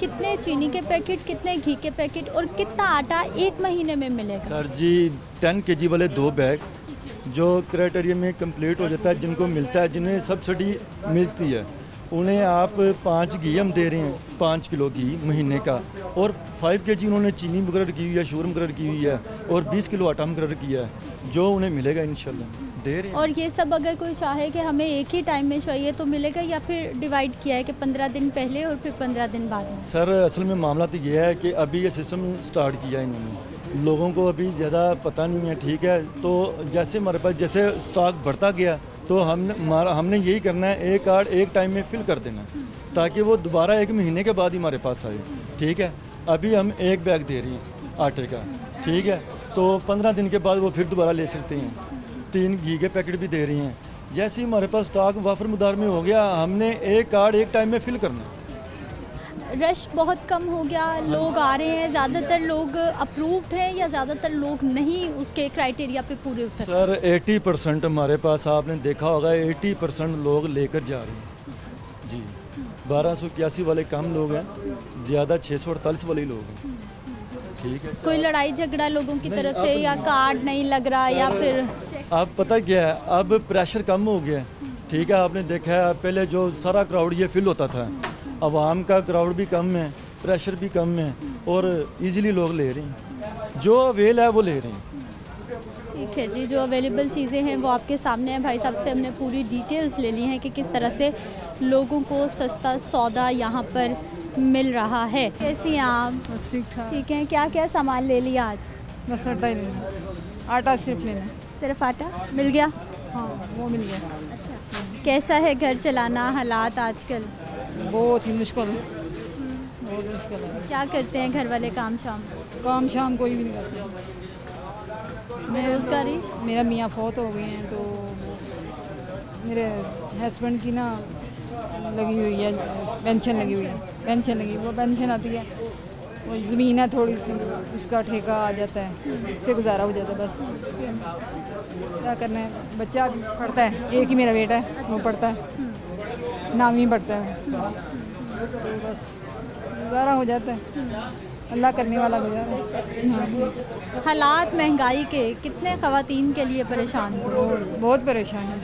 कितने चीनी के पैकेट, कितने घी के पैकेट और कितना आटा एक महीने में मिलेगा? सर जी, 10 kg वाले 2 बैग जो क्राइटेरिया में कंप्लीट हो जाता है, जिनको मिलता है, जिन्हें सब्सिडी मिलती है, उन्हें आप 5 घी हम दे रहे हैं, 5 किलो घी महीने का, और 5 kg उन्होंने चीनी मुकर्रर की हुई है, शुगर मुकर्रर की हुई है, और 20 किलो आटा मुकर्रर किया है, जो उन्हें मिलेगा इंशाल्लाह दे रहे हैं। और ये सब अगर कोई चाहे कि हमें एक ही टाइम में चाहिए तो मिलेगा, या फिर डिवाइड किया है कि 15 दिन पहले और फिर 15 दिन बाद में? सर असल में मामला तो ये है कि अभी ये सिस्टम स्टार्ट किया है इन्होंने, लोगों को अभी ज़्यादा पता नहीं है, ठीक है। तो जैसे हमारे पास जैसे स्टॉक बढ़ता गया तो हमने यही करना है, एक कार्ड एक टाइम में फिल कर देना ताकि वो दोबारा 1 महीने के बाद ही हमारे पास आए, ठीक है। अभी हम 1 बैग दे रही हैं आटे का, ठीक है, तो 15 दिन के बाद वो फिर दोबारा ले सकते हैं। 3 घी के पैकेट भी दे रही हैं। जैसे ही हमारे पास स्टॉक वाफर मदार में हो गया, हमने एक कार्ड एक टाइम में फिल करना है। रश बहुत कम हो गया, लोग आ रहे हैं, ज़्यादातर लोग अप्रूव्ड हैं या ज़्यादातर लोग नहीं उसके क्राइटेरिया पे पूरे उतर? सर 80% हमारे पास, आपने देखा होगा 80% लोग लेकर जा रहे हैं जी। 1281 वाले कम लोग हैं, ज़्यादा 648 वाले लोग हैं, ठीक है। कोई लड़ाई झगड़ा लोगों की तरफ से या कार्ड नहीं लग रहा या फिर? अब पता क्या है, अब प्रेशर कम हो गया है, ठीक है। आपने देखा है पहले जो सारा क्राउड ये फिल होता था, आवाम का क्राउड भी कम है, प्रेशर भी कम है, और इजीली लोग ले रहे हैं, जो अवेल है वो ले रहे हैं। ठीक है जी, जो अवेलेबल चीज़ें हैं वो आपके सामने हैं। भाई साहब से हमने पूरी डिटेल्स ले ली हैं कि किस तरह से लोगों को सस्ता सौदा यहाँ पर मिल रहा है। कैसी हैं आप? बस ठीक ठाक। ठीक है, क्या क्या सामान ले लिया आज? बस आटा ही लेना, आटा सिर्फ लेना। सिर्फ आटा मिल गया? हाँ वो मिल गया। अच्छा, कैसा है घर चलाना, हालात आजकल? बहुत ही मुश्किल है, बहुत मुश्किल है। क्या करते हैं घर वाले काम शाम? काम शाम कोई भी नहीं करते। बेरोजगारी? मेरा मियाँ फौत हो गए हैं, तो मेरे हस्बैंड की ना लगी हुई है पेंशन, लगी हुई है पेंशन लगी, वो पेंशन आती है, वो ज़मीन है थोड़ी सी, उसका ठेका आ जाता है, उससे गुजारा हो जाता है। बस क्या करना है, बच्चा पढ़ता है, एक ही मेरा बेटा है, वो पढ़ता है, नामी पढ़ता है, तो बस गुजारा हो जाता है, अल्लाह करने वाला गुजारा। हालात महंगाई के कितने ख़वातीन के लिए परेशान? बहुत परेशान है,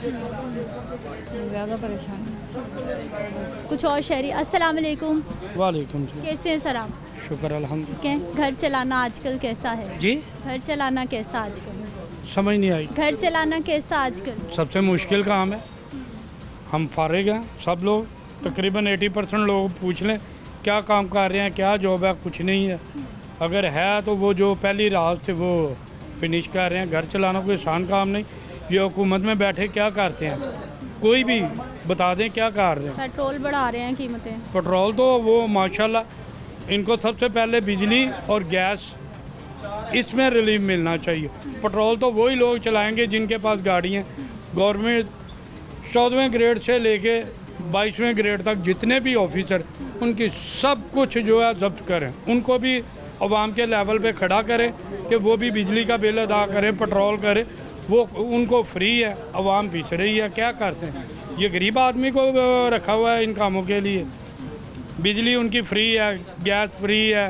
ज़्यादा परेशान है। कुछ और शहरी। अस्सलाम वालेकुम। वालेकुम। कैसे हैं सर आप? शुक्र अल्हम्दुलिल्लाह। ठीक है, घर चलाना आजकल कैसा है? जी, घर चलाना कैसा आजकल? समझ नहीं आई। घर चलाना कैसा आजकल? सबसे मुश्किल काम है। हम फारिग हैं सब लोग, तकरीबन 80% लोग पूछ लें क्या काम कर रहे हैं, क्या जॉब है, कुछ नहीं है। अगर है तो वो जो पहली रात थे वो फिनिश कर रहे हैं। घर चलाना कोई आसान काम नहीं। ये हुकूमत में बैठे क्या करते हैं, कोई भी बता दें क्या कर रहे हैं। पेट्रोल बढ़ा रहे हैं कीमतें। पेट्रोल तो वो माशाल्लाह, इनको सबसे पहले बिजली और गैस, इसमें रिलीफ मिलना चाहिए। पेट्रोल तो वही लोग चलाएंगे जिनके पास गाड़ी हैं। गवर्नमेंट 14वें ग्रेड से लेके 22वें ग्रेड तक जितने भी ऑफिसर, उनकी सब कुछ जो है जब्त करें, उनको भी अवाम के लेवल पे खड़ा करें कि वो भी बिजली का बिल अदा करें, पेट्रोल करें। वो उनको फ्री है, अवाम पिस रही है, क्या करते हैं। ये गरीब आदमी को रखा हुआ है इन कामों के लिए। बिजली उनकी फ्री है, गैस फ्री है,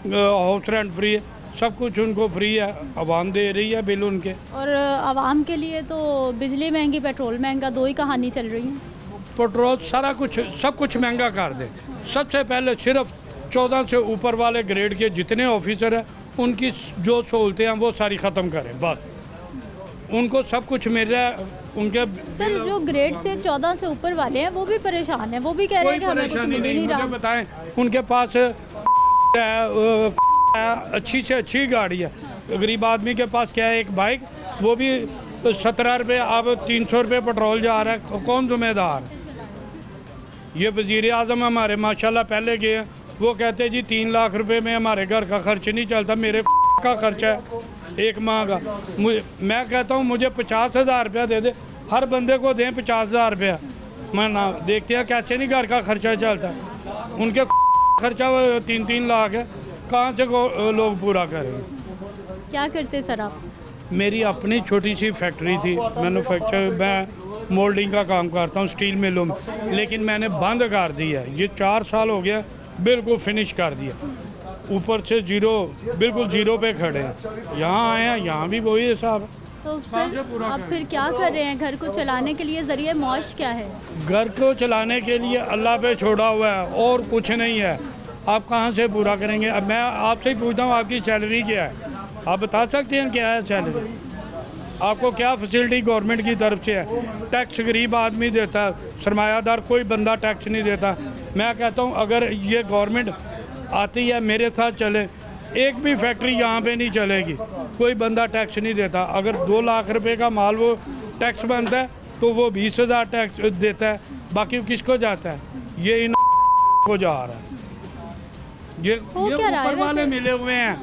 हाउस रेंट फ्री है, सब कुछ उनको फ्री है, अवाम दे रही है बिल उनके। और अवाम के लिए तो बिजली महंगी, पेट्रोल महंगा, दो ही कहानी चल रही है। पेट्रोल सारा कुछ, सब कुछ महंगा कर दें। सबसे पहले सिर्फ 14 से ऊपर वाले ग्रेड के जितने ऑफिसर हैं, उनकी जो सहूलतें हैं वो सारी ख़त्म करें, बस उनको सब कुछ मिल रहा है। उनके सर जो ग्रेड से 14 से ऊपर वाले हैं वो भी परेशान हैं, वो भी कह रहे हैं कि हमें कुछ मिल ही नहीं रहा। बताएं, उनके पास अच्छी से अच्छी गाड़ी है। गरीब आदमी के पास क्या है, एक बाइक, वो भी 17 रुपये, अब 300 रुपये पेट्रोल जा रहा है, कौन जिम्मेदार? ये वज़ीर आज़म हमारे माशाल्लाह पहले गए हैं, वो कहते जी 3 लाख रुपए में हमारे घर का खर्च नहीं चलता। मेरे का खर्चा है एक माह का। मैं कहता हूँ मुझे 50,000 रुपया दे दे, हर बंदे को दें 50,000 रुपया। मैं ना देखते हैं कैसे नहीं घर का खर्चा चलता। उनके खर्चा 3-3 लाख है, कहाँ से लोग पूरा करेंगे? क्या करते सर आप? मेरी अपनी छोटी सी फैक्ट्री थी, मैन्युफैक्चर, मैं मोल्डिंग का काम करता हूँ स्टील मिलों में, लेकिन मैंने बंद कर दिया। ये 4 साल हो गया, बिल्कुल फिनिश कर दिया। ऊपर से जीरो, बिल्कुल जीरो पे खड़े हैं। यहाँ आए हैं, यहाँ भी वही हिसाब है। तो सर अब फिर क्या कर रहे हैं? घर को चलाने के लिए ज़रिए मौश क्या है? घर को चलाने के लिए अल्लाह पे छोड़ा हुआ है और कुछ नहीं है। आप कहाँ से पूरा करेंगे? अब मैं आपसे ही पूछता हूँ, आपकी सैलरी क्या है? आप बता सकते हैं क्या है सैलरी? आपको क्या फैसिलिटी गवर्नमेंट की तरफ से है? टैक्स गरीब आदमी देता है, सरमायादार कोई बंदा टैक्स नहीं देता। मैं कहता हूँ अगर ये गवर्नमेंट आती है मेरे साथ चले, एक भी फैक्ट्री यहाँ पे नहीं चलेगी, कोई बंदा टैक्स नहीं देता। अगर 2 लाख रुपए का माल वो टैक्स बनता है तो वो 20,000 टैक्स देता है, बाकी किसको जाता है? ये इन को जा रहा है। ये ऊपर वाले मिले हुए हैं,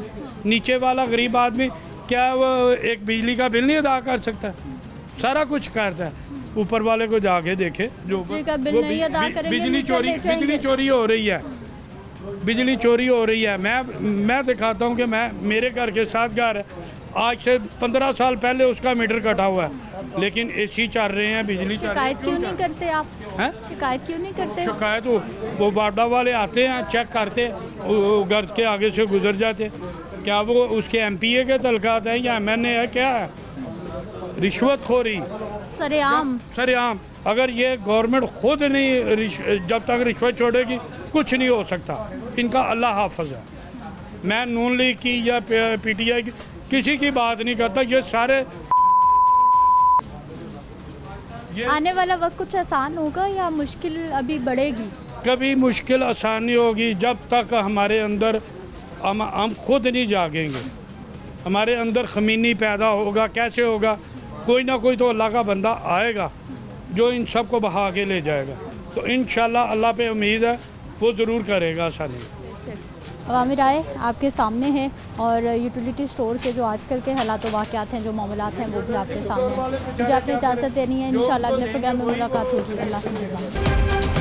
नीचे वाला गरीब आदमी क्या वो एक बिजली का बिल नहीं अदा कर सकता? सारा कुछ करता है। ऊपर वाले को जाके देखे जो बिजली चोरी हो रही है, बिजली चोरी हो रही है। मैं दिखाता हूँ कि मेरे घर के साथ घर है, आज से 15 साल पहले उसका मीटर कटा हुआ है, लेकिन एसी चल रहे हैं, बिजली चल रही है। शिकायत क्यों नहीं करते आप? हैं? शिकायत क्यों नहीं करते? शिकायत वो वार्डा वाले आते हैं, चेक करते, घर के आगे से गुजर जाते। क्या वो उसके एमपीए के तलकात हैं या एमएनए है? क्या है? रिश्वतखोरी सरेआम। अगर ये गवर्नमेंट खुद नहीं जब तक रिश्वत छोड़ेगी कुछ नहीं हो सकता। इनका अल्लाह हाफ़िज़ है। मैं नून लीग की या पीटीआई की किसी की बात नहीं करता। ये सारे आने वाला वक्त कुछ आसान होगा या मुश्किल अभी बढ़ेगी? कभी मुश्किल आसान नहीं होगी जब तक हमारे अंदर हम खुद नहीं जागेंगे। हमारे अंदर खमीनी पैदा होगा। कैसे होगा? कोई ना कोई तो अल्लाह का बंदा आएगा जो इन सब को बहा के ले जाएगा। तो इंशाल्लाह अल्लाह पे उम्मीद है वो ज़रूर करेगा आसानी। अवामी राय आपके सामने है और यूटिलिटी स्टोर के जो आजकल के हालात वाक़यात हैं, जो मामलात हैं, वो भी आपके सामने हैं। मुझे आपने इजाज़त देनी है। इंशाल्लाह अगले प्रोग्राम में मुलाकात होगी। अल्लाह हाफ़िज़।